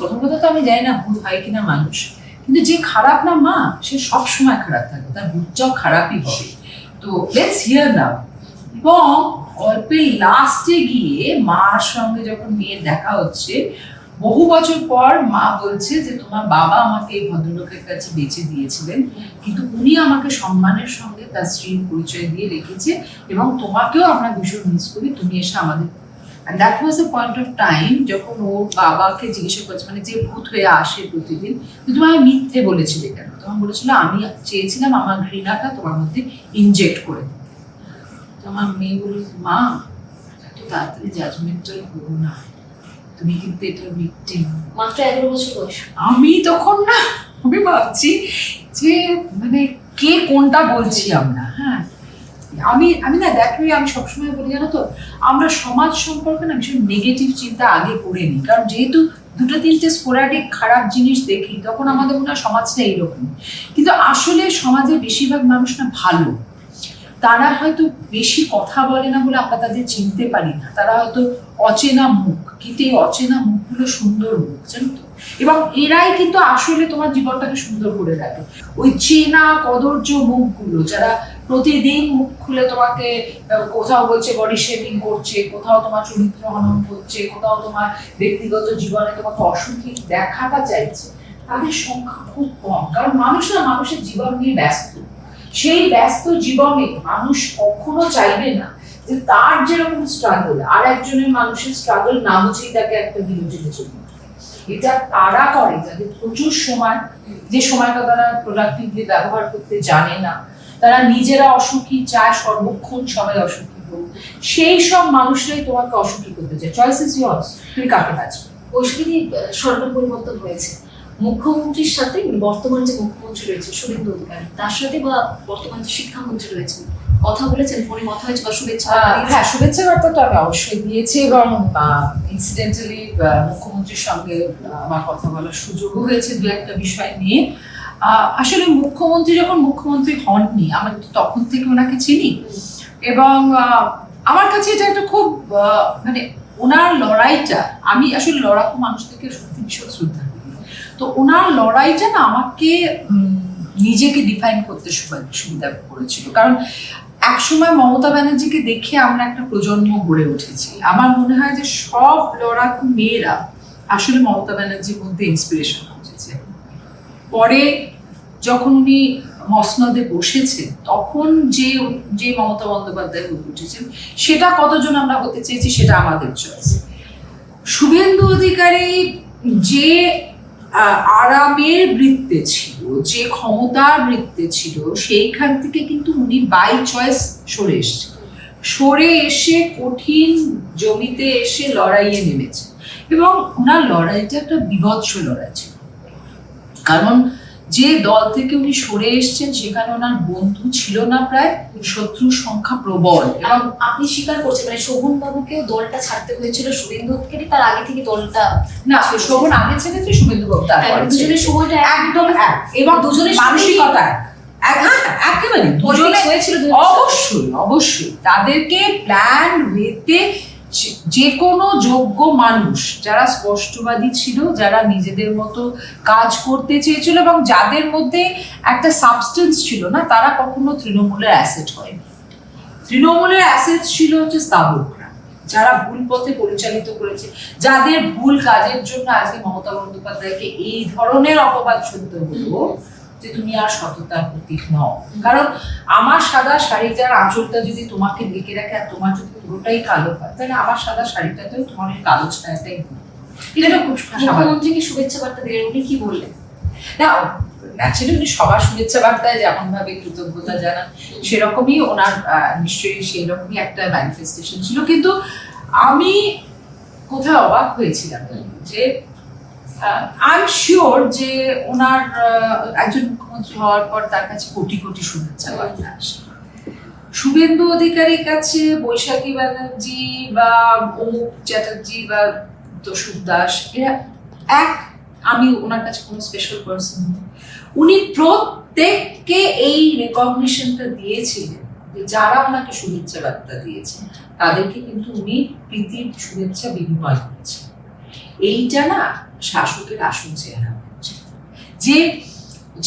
B: প্রথম কথা তো আমি জানি না ভূত হয় কিনা মানুষ, কিন্তু যে খারাপ না মা, সে সব সময় খারাপ থাকে, তার ভূতটাও খারাপই হবে। তো লেটস হিয়ার নাও। এবং গল্পের লাস্টে গিয়ে মার সঙ্গে যখন মেয়ের দেখা হচ্ছে বহু বছর পর, মা বলছে যে তোমার বাবা আমাকে এই ভদ্রলোকের কাছে বেঁচে দিয়েছিলেন, কিন্তু উনি আমাকে সম্মানের সঙ্গে তার স্ত্রীর পরিচয় দিয়ে রেখেছে, এবং তোমাকেও আমরা ভীষণ মিস করি, তুমি এসে আমাদের। And that was a point of time যখন ও বাবাকে জিজ্ঞাসা করছে, মানে যে ভূত হয়ে আসে প্রতিদিন, তুমি আমায় মিথ্যে বলেছিলে কেন? তখন বলেছিল আমি চেয়েছিলাম আমার ঘৃণাটা তোমার মধ্যে ইনজেক্ট করে দিতে। তো আমার মেয়ে বলল মা এত তাড়াতাড়ি জাজমেন্টাল হবো না, তুমি কিন্তু এটা ভিকটিম।
A: মাত্র 11 বছর বয়স।
B: আমি তখন না আমি ভাবছি যে মানে কে কোনটা বলছি আমরা। হ্যাঁ আমি না দেখো, আমি সবসময় বলি জানো তো, আমরা সমাজ সম্পর্কে না ভীষণ নেগেটিভ চিন্তা আগে করে নিই, কারণ যেহেতু দুটো তিনটে স্পোরাডিক খারাপ জিনিস দেখি তখন আমাদের মনে হয় সমাজটা এইরকম। কিন্তু আসলে সমাজের বেশিরভাগ মানুষ না ভালো, তারা হয়তো বেশি কথা বলে না বলে আমরা তাদের চিনতে পারি না, তারা হয়তো অচেনা মুখ, কিন্তু এই অচেনা মুখগুলো সুন্দর মুখ, জানো তো। এবং এরাই কিন্তু আসলে তোমার জীবনটাকে সুন্দর করে রাখে। ওই চেনা কদর্য মুখগুলো, যারা প্রতিদিন মুখ খুলে তোমাকে কোথাও বলছে বডি শেপিং করছে, কোথাও তোমার চরিত্র হনন করছে, কোথাও তোমার ব্যক্তিগত জীবনে তোমাকে অসুখী দেখাটা চাইছে, তাদের সংখ্যা খুব কম। কারণ মানুষ না মানুষের জীবন নিয়ে ব্যস্ত। সেই ব্যস্ত জীবনে মানুষ কখনো চাইবে না যে তার যেরকম স্ট্রাগল আর একজনের মানুষের স্ট্রাগল না বুঝেই তাকে একটা বিনোদনের জন্য। এটা তারা করে যাদের প্রচুর সময়, যে সময়টা তারা প্রোডাক্টিভলি ব্যবহার করতে জানে না, তারা নিজেরা অসুখী চায় সর্বক্ষণ সবাই অসুখী হোক, সেই সব মানুষরাই তোমাকে অসুখী করতে চায়। চয়েস ইজ ইয়ার্স, তুমি কাকে বাঁচবে।
A: বৈশাখী সরকার পরিবর্তন হয়েছে, মুখ্যমন্ত্রীর সাথে বর্তমান যে মুখ্যমন্ত্রী রয়েছে শুভেন্দু অধিকারী, তার সাথে বা বর্তমান যে শিক্ষামন্ত্রী রয়েছেন কথা বলেছেন, ফোনে কথা হয়েছে বা শুভেচ্ছা?
B: হ্যাঁ শুভেচ্ছা বার্তা তো আমি অবশ্যই দিয়েছি, এবং ইনসিডেন্টালি মুখ্যমন্ত্রীর সঙ্গে আমার কথা বলার সুযোগও হয়েছে দু একটা বিষয় নিয়ে। আসলে মুখ্যমন্ত্রী যখন মুখ্যমন্ত্রী হননি, আমি তো তখন থেকে ওনাকে চিনি, এবং আমার কাছে এটা একটা খুব মানে ওনার লড়াইটা, আমি আসলে লড়াকু মানুষ থেকে সত্যি ভীষণ শ্রদ্ধা করি, তো ওনার লড়াইটা না আমাকে নিজেকে ডিফাইন করতে সুবিধা করেছিল। কারণ একসময় মমতা ব্যানার্জিকে দেখে আমরা একটা প্রজন্ম গড়ে উঠেছি। আমার মনে হয় যে সব লড়াকু মেয়েরা আসলে মমতা ব্যানার্জির মধ্যে ইন্সপিরেশন খুঁজেছে। পরে যখন উনি মসনদে বসেছেন তখন যে মমতা বন্দ্যোপাধ্যায় হয়ে উঠেছেন, সেটা কতজন আমরা হতে চেয়েছি সেটা আমাদের চয়েস। শুভেন্দু অধিকারী যে আরামের বৃত্তে ছিল, যে ক্ষমতার বৃত্তে ছিল, সেইখান থেকে কিন্তু উনি বাই চয়েস সরে এসে কঠিন জমিতে এসে লড়াইয়ে নেমেছে। এবং ওনার লড়াইটা একটা বিভৎস লড়াই ছিল, কারণ যে দল থেকে উনি সরে এসছেন সেখানে ওনার বন্ধু ছিল না, প্রায় শত্রুর সংখ্যা প্রবল।
A: এবং আপনি স্বীকার করছেন মানে শোভন বাবুকেও দলটা ছাড়তে হয়েছিল, শুভেন্দু অধিকারী তার আগে থেকে দলটা
B: না, শোভন আগে ছেড়েছে, শুভেন্দু বাবু তারপর
A: দুজনের সময়টা
B: একদম এক, এবং দুজনের মানসিকতা এক। হ্যাঁ, একেবারে দুজনে
A: হয়েছিল
B: অবশ্যই অবশ্যই তাদেরকে প্ল্যান ওয়েতে যে কোনো যোগ্য মানুষ যারা স্পষ্টবাদী ছিল, যারা নিজেদের মতো কাজ করতে চেয়েছিল এবং যাদের মধ্যে একটা সাবস্টেন্স ছিল না, তারা কখনো তৃণমূলের অ্যাসেট হয়নি। তৃণমূলের অ্যাসেট ছিল হচ্ছে স্থাবকরা, যারা ভুল পথে পরিচালিত করেছে, যাদের ভুল কাজের জন্য আজকে মমতা বন্দ্যোপাধ্যায়কে এই ধরনের অপবাদ শুনতে হলো যে তুমি আর সততার প্রতীক নও। কারণ আমার সাদা শাড়িটার আঁচলটা যদি তোমাকে ঢেকে রাখে আর তোমার যদি পুরোটাই কালো হয়, তাহলে আমার সাদা শাড়িটাতেও তোমার ওই কালো ছায়াটাই হবে। এটা খুব স্বাভাবিক।
A: মুখ্যমন্ত্রীকে শুভেচ্ছা বার্তা দিলেন, উনি কি বললেন?
B: না, ন্যাচারালি উনি সবার শুভেচ্ছা বার্তায় যেমন ভাবে কৃতজ্ঞতা জানান, সেরকমই ওনার নিশ্চয়ই সেই রকমই একটা ম্যানিফেস্টেশন ছিল। কিন্তু আমি কোথায় অবাক হয়েছিলাম যে আই এম শিওর যে ওনার একজন মুখ্যমন্ত্রী হওয়ার পর তার কাছে কোটি কোটি শুভেচ্ছা বার্তা আসে। শুভেন্দু অধিকারীর কাছে বৈশাখী ব্যানার্জি বা অমুক চ্যাটার্জি বা তসুর দাস এরা এক, আমি ওনার কাছে কোনো স্পেশাল পার্সন নই। উনি প্রত্যেককে এই রেকগনিশনটা দিয়েছিলেন যে যারা ওনাকে শুভেচ্ছা বার্তা দিয়েছেন তাদেরকে কিন্তু উনি প্রীতির শুভেচ্ছা বিনিময় করেছেন। এইটা না শাসকের আসল চেহারা হচ্ছে, যে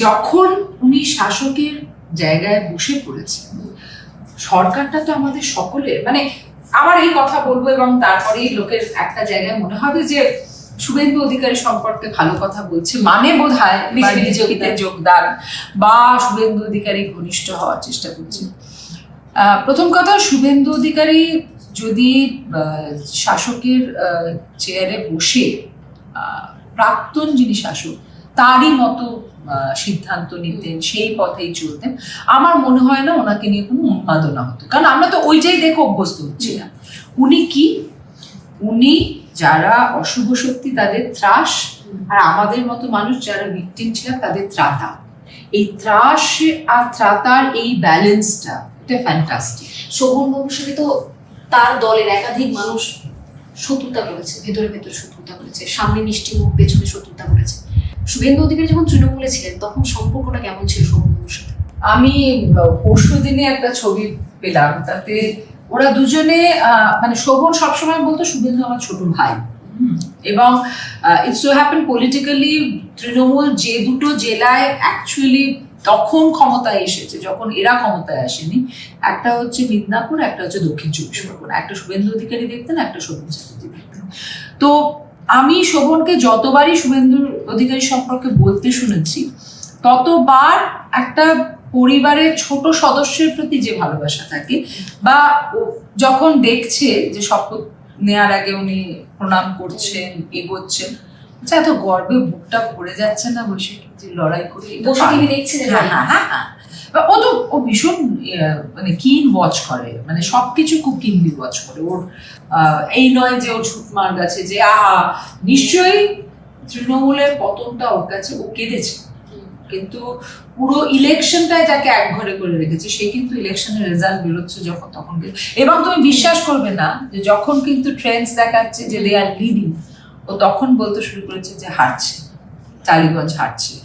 B: যখন উনি শাসকের জায়গায় বসে পড়েছেন, সরকারটা তো আমাদের সকলের, মানে আমার এই কথা বলবো এবং তারপরেই লোকের একটা জায়গায় মনে হবে যে শুভেন্দু অধিকারী সম্পর্কে ভালো কথা বলছে, মানে বোধ হয় বিজেপিতে যোগদান বা শুভেন্দু অধিকারী ঘনিষ্ঠ হওয়ার চেষ্টা করছে। প্রথম কথা, শুভেন্দু অধিকারী যদি শাসকের চেয়ারে বসে প্রাক্তন যিনি শাসক তারই মতো সিদ্ধান্ত নিতেন, সেই পথেই চলতেন, আমার মনে হয় না ওনাকে নিয়ে কোনো উন্মাদনা হতো। কারণ আমরা তো ওইটাই দেখে অভ্যস্ত হচ্ছি না। উনি কি, উনি যারা অশুভ শক্তি তাদের ত্রাস, আর আমাদের মতো মানুষ যারা ভিকটিম ছিলেন তাদের ত্রাতা। এই ত্রাস আর ত্রাতার এই ব্যালেন্সটা, এটা ফ্যান্টাস্টিক।
A: শোভন বাবুর সাথে তো তার দলের একাধিক মানুষ শত্রুতা করেছে, ভেতরে ভেতরে শত্রুতা করেছে, সামনে মিষ্টি মুখ পেছনে শত্রুতা করেছে। শুভেন্দু অধিকারী যখন তৃণমূলে ছিলেন তখন সম্পর্কটা কেমন ছিল শোভন বাবুর সাথে?
B: আমি পরশু দিনে একটা ছবি পেলাম, তাতে ওরা দুজনে মানে শোভন সবসময় বলতো শুভেন্দু আমার ছোট ভাই, এবং it's so happen politically Trinamool যে দুটো জেলায় অ্যাকচুয়ালি তখন ক্ষমতায় এসেছে, যখন এরা ক্ষমতায় আসেনি, একটা হচ্ছে মিদনাপুর, একটা হচ্ছে দক্ষিণ চব্বিশ পরগনা। একটা শুভেন্দু অধিকারী দেখতেন, একটা শোভন চ্যাটার্জি দেখতেন। তো আমি শোভনকে যতবারই শুভেন্দু অধিকারী সম্পর্কে বলতে শুনেছি, ততবার একটা পরিবারের ছোট সদস্যের প্রতি যে ভালোবাসা থাকে, বা যখন দেখছে যে শপথ নেওয়ার আগে উনি প্রণাম করছেন, এগোচ্ছেন, আচ্ছা এত গর্বে বুকটা ভরে যাচ্ছে না বসে যে লড়াই করে
A: দেখছেন।
B: ও ভীষণ মানে কিন ওয়াচ করে, মানে সবকিছু খুব কিনলি ওয়াচ করে। ওর এই নয় যে ও ছুট মার গেছে যে আহা, নিশ্চয়ই তৃণমূলের পতনটা ওর কাছে, ও কেঁদেছে, কিন্তু পুরো ইলেকশনটাই তাকে একঘরে করে রেখেছে। সে কিন্তু ইলেকশনের রেজাল্ট বেরোচ্ছে যখন তখন, এবং তুমি বিশ্বাস করবে না যে যখন কিন্তু ট্রেন্ডস দেখাচ্ছে যে দে আর লিডিং, ও তখন বলতে শুরু করেছে যে হারছে, টালিগঞ্জ হারছে,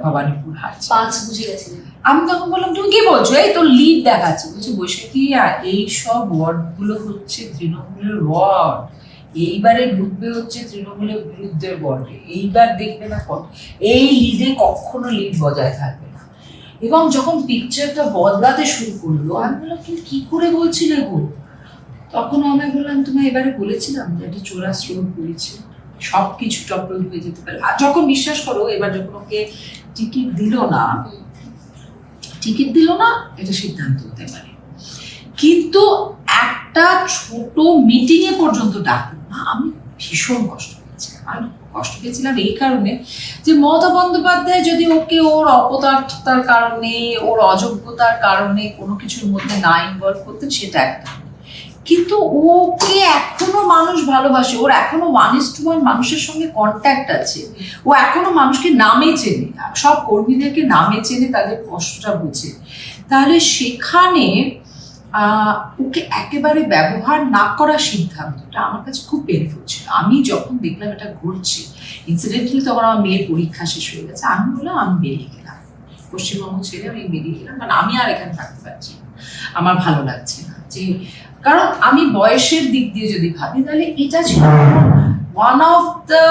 B: ভবানীপুর হারছে,
A: পাঁচ বুঝে গেছে।
B: আমি তখন বললাম তুমি কি বলছো, এই তো লিড দেখাচ্ছে। বলছে বৈশাখী, এই সব ওয়ার্ড গুলো হচ্ছে তৃণমূলের ওয়ার্ড, এইবারে ঢুকবে হচ্ছে তৃণমূলের বিরুদ্ধে ওয়ার্ডে, এইবার দেখবে না কত, এই লিডে কখনো লিড বজায় থাকবে না। এবং যখন পিকচারটা বদলাতে শুরু করলো, আমি বললাম তুমি কি করে বলছিলে গো? তখন আমি বললাম তোমায় এবারে বলেছিলাম যে একটা চোরা স্রোত বইছে, সবকিছু টপল হয়ে যেতে পারে। আর যখন বিশ্বাস করো, এবার যখন ওকে টিকিট দিল না, এটা সিদ্ধান্ত হতে পারে, কিন্তু একটা ছোট মিটিং এ পর্যন্ত ডাকলো না। আমি ভীষণ কষ্ট পেয়েছিলাম এই কারণে যে মমতা বন্দ্যোপাধ্যায় যদি ওকে ওর অপদার্থতার কারণে, ওর অযোগ্যতার কারণে কোনো কিছুর মধ্যে না ইনভলভ করতেন, সেটা একটা। কিন্তু ওকে এখনো মানুষ ভালোবাসে, ওর এখনো 1:1 মানুষের সঙ্গে কন্ট্যাক্ট আছে, ও এখনো মানুষকে নামে চেনে, সব কর্মীদেরকে নামে চেনে, তাদের কষ্টটা বুঝে। তাহলে সেখানে ওকে একেবারে ব্যবহার না করার সিদ্ধান্তটা আমার কাছে খুব পেনফুল ছিল। আমি যখন দেখলাম এটা ঘটছে, ইনসিডেন্টালি তখন আমার মেয়ের পরীক্ষা শেষ হয়ে গেছে, আমি বললাম আমি বেরিয়ে গেলাম, পশ্চিমবঙ্গ ছেড়ে আমি বেরিয়ে গেলাম, কারণ আমি আর এখানে থাকতে পারছি না, আমার ভালো লাগছে না। যে কারণ আমি বয়সের দিক দিয়ে যদি ভাবি, তাহলে এটা ছিল one of the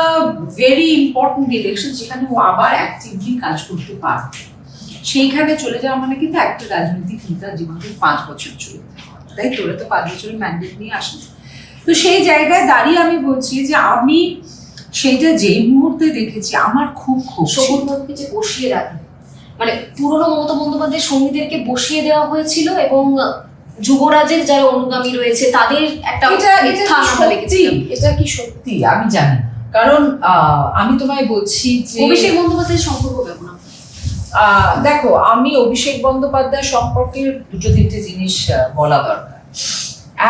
B: very important election যেখানে ও আবার অ্যাক্টিভলি কাজ করতে পারবে। সেইখানে চলে যাওয়া মানে কিন্তু একটা রাজনৈতিক নেতার জীবনে 5 বছর চলে যাওয়া, তাই তোরা তো 5 বছরের ম্যান্ডেট নিয়ে আসেন। তো সেই জায়গায় দাঁড়িয়ে আমি বলছি যে আমি সেইটা যেই মুহূর্তে দেখেছি আমার খুব
A: শোভনবাবুকে যে বসিয়ে রাখবে, মানে পুরনো মমতা বন্দ্যোপাধ্যায়ের সঙ্গীদেরকে বসিয়ে দেওয়া হয়েছিল এবং যুবরাজের যারা অনুগামী রয়েছে তাদের একটা
B: এটা কি সত্যি আমি জানি না, কারণ আমি তোমায় বলছি যে
A: অভিষেক বন্দ্যোপাধ্যায়ের সম্পর্ক কেমন?
B: দেখো, আমি অভিষেক বন্দ্যোপাধ্যায় সম্পর্কে 2-3টে জিনিস বলা দরকার।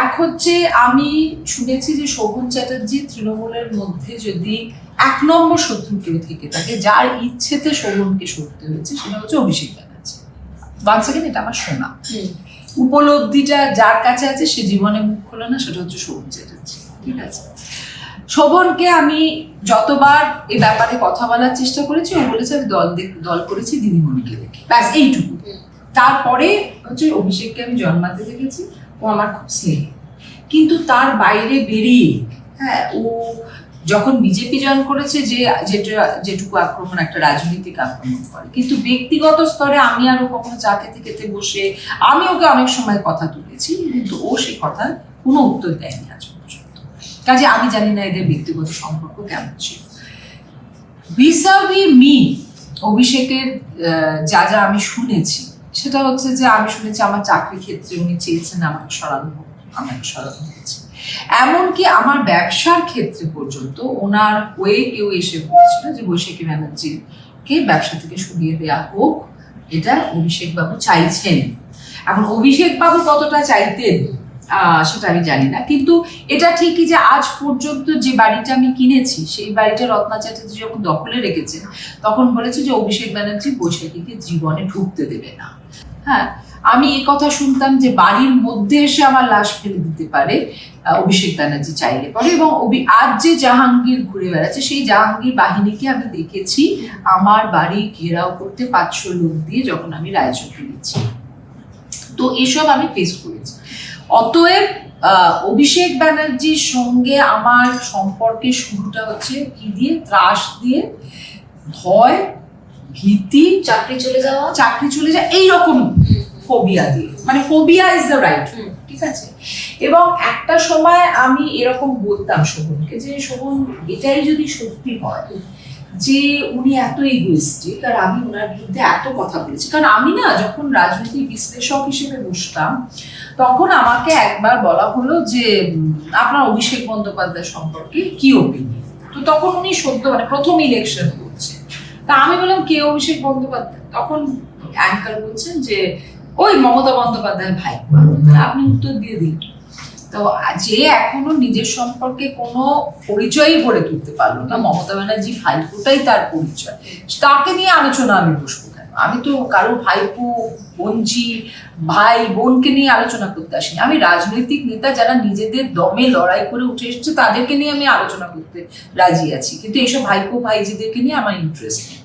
B: এক হচ্ছে, আমি শুনেছি যে শোভন চ্যাটার্জি তৃণমূলের মধ্যে যদি 1 নম্বর শত্রু কেউ থেকে থাকে, যার ইচ্ছেতে শোভনকে সরতে হয়েছে, সেটা হচ্ছে অভিষেক ব্যানার্জি। ওয়ান্স এগেইন এটা আমার শোনা, উপলব্ধিটা যার কাছে আছে সে জীবনে মুখ খোলে না, সেটা হচ্ছে শোভন চ্যাটার্জি। ঠিক আছে, শোভনকে আমি যতবার এই ব্যাপারে কথা বলার চেষ্টা করেছি, ও বলেছে আমি দল করেছি দিদিমণিকে দেখে, ব্যাস এইটুকু। তারপরে হচ্ছে অভিষেককে আমি জন্মাতে দেখেছি, ও আমার খুব স্নেহ। কিন্তু তার বাইরে বেরিয়ে, হ্যাঁ, ও যখন বিজেপি জয়েন করেছে, যেটুকু আক্রমণ একটা রাজনৈতিক আক্রমণ করে, কিন্তু ব্যক্তিগত স্তরে আমি আর ও কখনো চা খেতে খেতে বসে আমি ওকে অনেক সময় কথা তুলেছি, কিন্তু ও সেই কথার কোনো উত্তর দেয়নি আজ পর্যন্ত। কাজে আমি জানি না এদের ব্যক্তিগত সম্পর্ক কেমন ছিল। vis-a-vis অভিষেকের যা আমি শুনেছি, সেটা হচ্ছে যে আমি শুনেছি আমার চাকরি ক্ষেত্রে উনি চেয়েছেন আমাকে সরানো হয়েছে, এমনকি আমার ব্যবসার ক্ষেত্রে পর্যন্ত ওনার হয়ে কেউ এসে বলছিল যে বৈশাখী ব্যানার্জিকে ব্যবসা থেকে সরিয়ে দেওয়া হোক, এটা অভিষেক বাবু চাইছেন। এখন অভিষেক বাবু কতটা চাইতেন সেটা আমি জানি না, কিন্তু এটা ঠিকই যে আজ পর্যন্ত যে বাড়িটা আমি কিনেছি, সেই বাড়িটা রত্না চ্যাটার্জি যখন দখলে রেখেছেন, তখন বলেছে যে অভিষেক ব্যানার্জি বৈশাখীকে জীবনে ঢুকতে দেবে না। হ্যাঁ, আমি এই কথা শুনতাম যে বাড়ির মধ্যে এসে আমার লাশ ফেলে দিতে পারে অভিষেক ব্যানার্জি চাইলে পরে। এবং আজ যে জাহাঙ্গীর ঘুরে বেড়াচ্ছে, সেই জাহাঙ্গীর বাহিনীকে আমি দেখেছি আমার বাড়ি ঘেরাও করতে 500 লোক দিয়ে, যখন আমি রায়চৌকি দিচ্ছি। তো এসব আমি ফেস করেছি। অতএব অভিষেক ব্যানার্জির সঙ্গে আমার সম্পর্কের শুরুটা হচ্ছে কি দিয়ে? ত্রাস দিয়ে, ভয়, ভীতি,
A: চাকরি চলে যাওয়া
B: এইরকম ফোবিয়া দিয়ে, মানে ফোবিয়া ইজ দ্য রাইট, ঠিক আছে। এবং একটা সময় আমি এরকম বলতাম শোভনকে যে শোভন, এটাই যদি সত্যি হয় যে উনি এত ইগোইস্টিক আর আমি ওনার বিরুদ্ধে এত কথা বলেছি, কারণ আমি না যখন রাজনৈতিক বিশ্লেষক হিসেবে বসতাম, তখন আমাকে একবার বলা হলো যে আপনার অভিষেক বন্দ্যোপাধ্যায় সম্পর্কে কি ওপিনিয়ন। তো তখন উনি সদ্য মানে প্রথম ইলেকশন করছে, তা আমি বললাম কে অভিষেক বন্দ্যোপাধ্যায়? তখন অ্যাঙ্কার বলছেন যে ওই মমতা বন্দ্যোপাধ্যায়ের ভাই। আপনি উত্তর দিয়ে দিন। তো যে এখনো নিজের সম্পর্কে কোনো পরিচয়ই গড়ে তুলতে পারলো না, মমতা ব্যানার্জি ভাইপোটাই তার পরিচয়, তাকে নিয়ে আলোচনা আমি বসবো কেন? আমি তো কারো ভাইপো, বোনজি, ভাই বোনকে নিয়ে আলোচনা করতে আসিনি। আমি রাজনৈতিক নেতা যারা নিজেদের দমে লড়াই করে উঠে এসেছে তাদেরকে নিয়ে আমি আলোচনা করতে রাজি আছি, কিন্তু এইসব ভাইপো ভাইজিদেরকে নিয়ে আমার ইন্টারেস্ট নেই।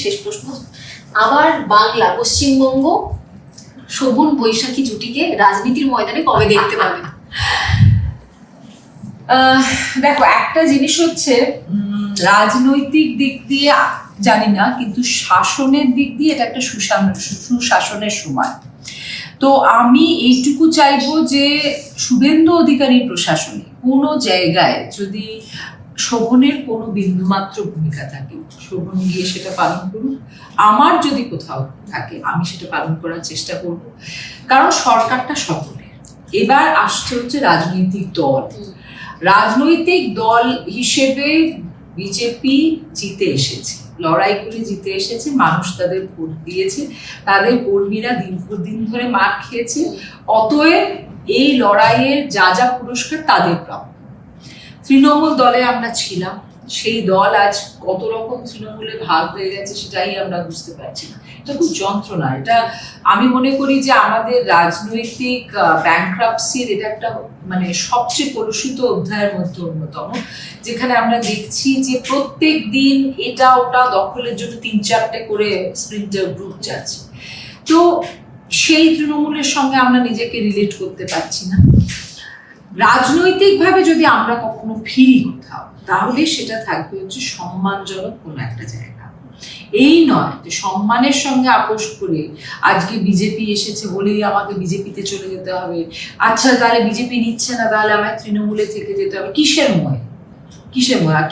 A: শেষ প্রশ্ন, আবার বাংলা, পশ্চিমবঙ্গ শোভন বৈশাখী জুটিকে রাজনীতির ময়দানে কবে দেখতে পাবে?
B: দেখো, একটা জিনিস হচ্ছে রাজনৈতিক দিক দিয়ে জানি না, কিন্তু শাসনের দিক দিয়ে এটা একটা সুশাসনের সময়। তো আমি এইটুকু চাইবো যে শুভেন্দু অধিকারীর প্রশাসনে কোনো জায়গায় যদি শোভনের কোনো বিন্দুমাত্র ভূমিকা থাকে, শোভন গিয়ে সেটা পালন করুক। আমার যদি কোথাও থাকে আমি সেটা পালন করার চেষ্টা করব, কারণ সরকারটা সকলের। এবার আসছে হচ্ছে রাজনৈতিক দল হিসেবে বিজেপি জিতে এসেছে, লড়াই করে জিতে এসেছে, মানুষ তাদের ভোট দিয়েছে, তাদের কর্মীরা দীর্ঘদিন ধরে মার খেয়েছে। অতএব এই লড়াইয়ের যা যা পুরস্কার তাদের প্রাপ্য। তৃণমূল দলে আমরা ছিলাম, সেই দল আজ কত রকম তৃণমূলে ভাগ হয়ে গেছে সেটাই আমরা বুঝতে পারছি না। এটা খুব যন্ত্রণা। এটা আমি মনে করি যে আমাদের রাজনৈতিক ব্যাংক্রাপসির এটা একটা মানে সবচেয়ে কলুষিত অধ্যায়ের মধ্যে অন্যতম, যেখানে আমরা দেখছি যে প্রত্যেক দিন এটা ওটা দখলের জন্য 3-4টে করে স্প্রিন্টার গ্রুপ যাচ্ছে। তো সেই তৃণমূলের সঙ্গে আমরা নিজেকে রিলেট করতে পারছি না। রাজনৈতিকভাবে যদি আমরা কখনো ফিরি কোথাও, তাহলে সেটা থাকবে হচ্ছে সম্মানজনক কোনো একটা জায়গা। এই নয় যে সম্মানের সঙ্গে আপোষ করে আজকে বিজেপি এসেছে বলেই আমাকে বিজেপিতে চলে যেতে হবে, আচ্ছা তাহলে বিজেপি নিচ্ছে না তাহলে আমায় তৃণমূলে থেকে যেতে হবে। কিসের ময়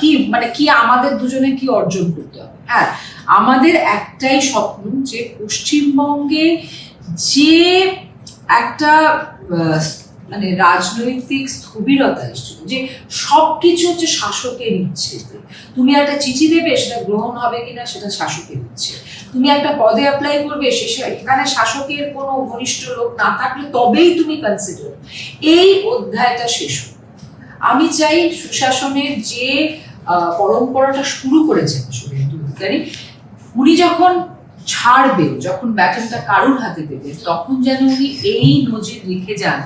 B: কি মানে কি আমাদের দুজনে কি অর্জন করতে হবে? হ্যাঁ, আমাদের একটাই স্বপ্ন যে পশ্চিমবঙ্গে যে একটা মানে রাজনৈতিক স্থবিরতা এসেছিল, যে সবকিছু হচ্ছে শাসকের ইচ্ছে। তুমি একটা চিঠি দেবে, সেটা গ্রহণ হবে কিনা সেটা শাসকের ইচ্ছে। তুমি একটা পদে অ্যাপ্লাই করবে, এখানে শাসকের কোনো ঘনিষ্ঠ লোক না থাকলে তবেই তুমি কনসিডার। এই অধ্যায়টা শেষ হোক। আমি চাই সুশাসনের যে পরম্পরাটা শুরু করেছেন শুভেন্দু অধিকারী, উনি যখন ছাড়বে, যখন ব্যাটনটা কারুর হাতে দেবে, তখন যেন উনি এই নজির রেখে যান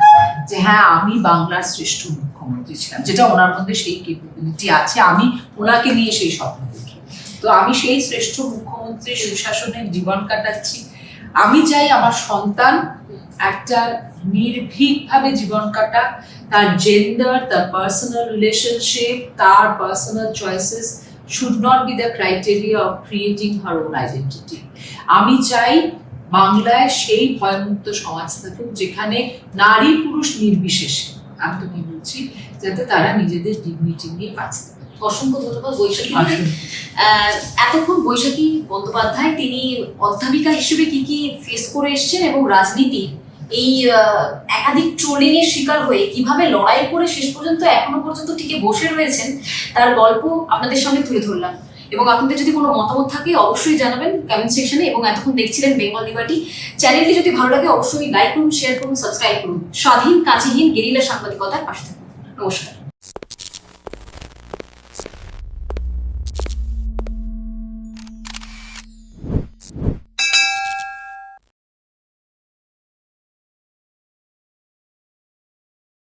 B: যে হ্যাঁ আমি বাংলার শ্রেষ্ঠ মুখ্যমন্ত্রী ছিলাম, যেটা ওনার মধ্যে সেই ক্যাপাবিলিটি আছে। আমি ওনাকে নিয়ে সেই স্বপ্ন দেখি। তো আমি সেই শ্রেষ্ঠ মুখ্যমন্ত্রী সুশাসনের জীবন কাটাচ্ছি। আমি চাই আমার সন্তান একটা নির্ভীকভাবে জীবন কাটাক, তার জেন্ডার, তার পার্সোনাল রিলেশনশিপ, তার personal choices should not be the criteria of creating her own identity. আমি চাই বাংলায় সেই ভয়মুক্ত সমাজ থাকুক যেখানে নারী পুরুষ নির্বিশেষে, আমি তোমায় বলছি, যাতে তারা নিজেদের ডিগনিটি নিয়ে বাঁচতে পারে।
A: অসংখ্য ধন্যবাদ বৈশাখী। এতক্ষণ বৈশাখী বন্দ্যোপাধ্যায় তিনি অধ্যাপিকা হিসেবে কি কি ফেস করে এসেছেন এবং রাজনীতি এই একাধিক ট্রোলিং এর শিকার হয়ে কিভাবে লড়াই করে শেষ পর্যন্ত এখনো পর্যন্ত টিকে বসে রয়েছেন তার গল্প আপনাদের সামনে তুলে ধরলাম। এবং আপনাদের যদি কোনো মতামত থাকে অবশ্যই জানাবেন কমেন্ট সেকশনে। এবং এতক্ষণ দেখছিলেন বেঙ্গল লিবার্টি। চ্যানেলটি যদি ভালো লাগে অবশ্যই লাইক করুন, শেয়ার করুন, সাবস্ক্রাইব করুন। স্বাধীন কাছেহীন গেরিলা সাংবাদিকতার পাশে থাকুন। নমস্কার।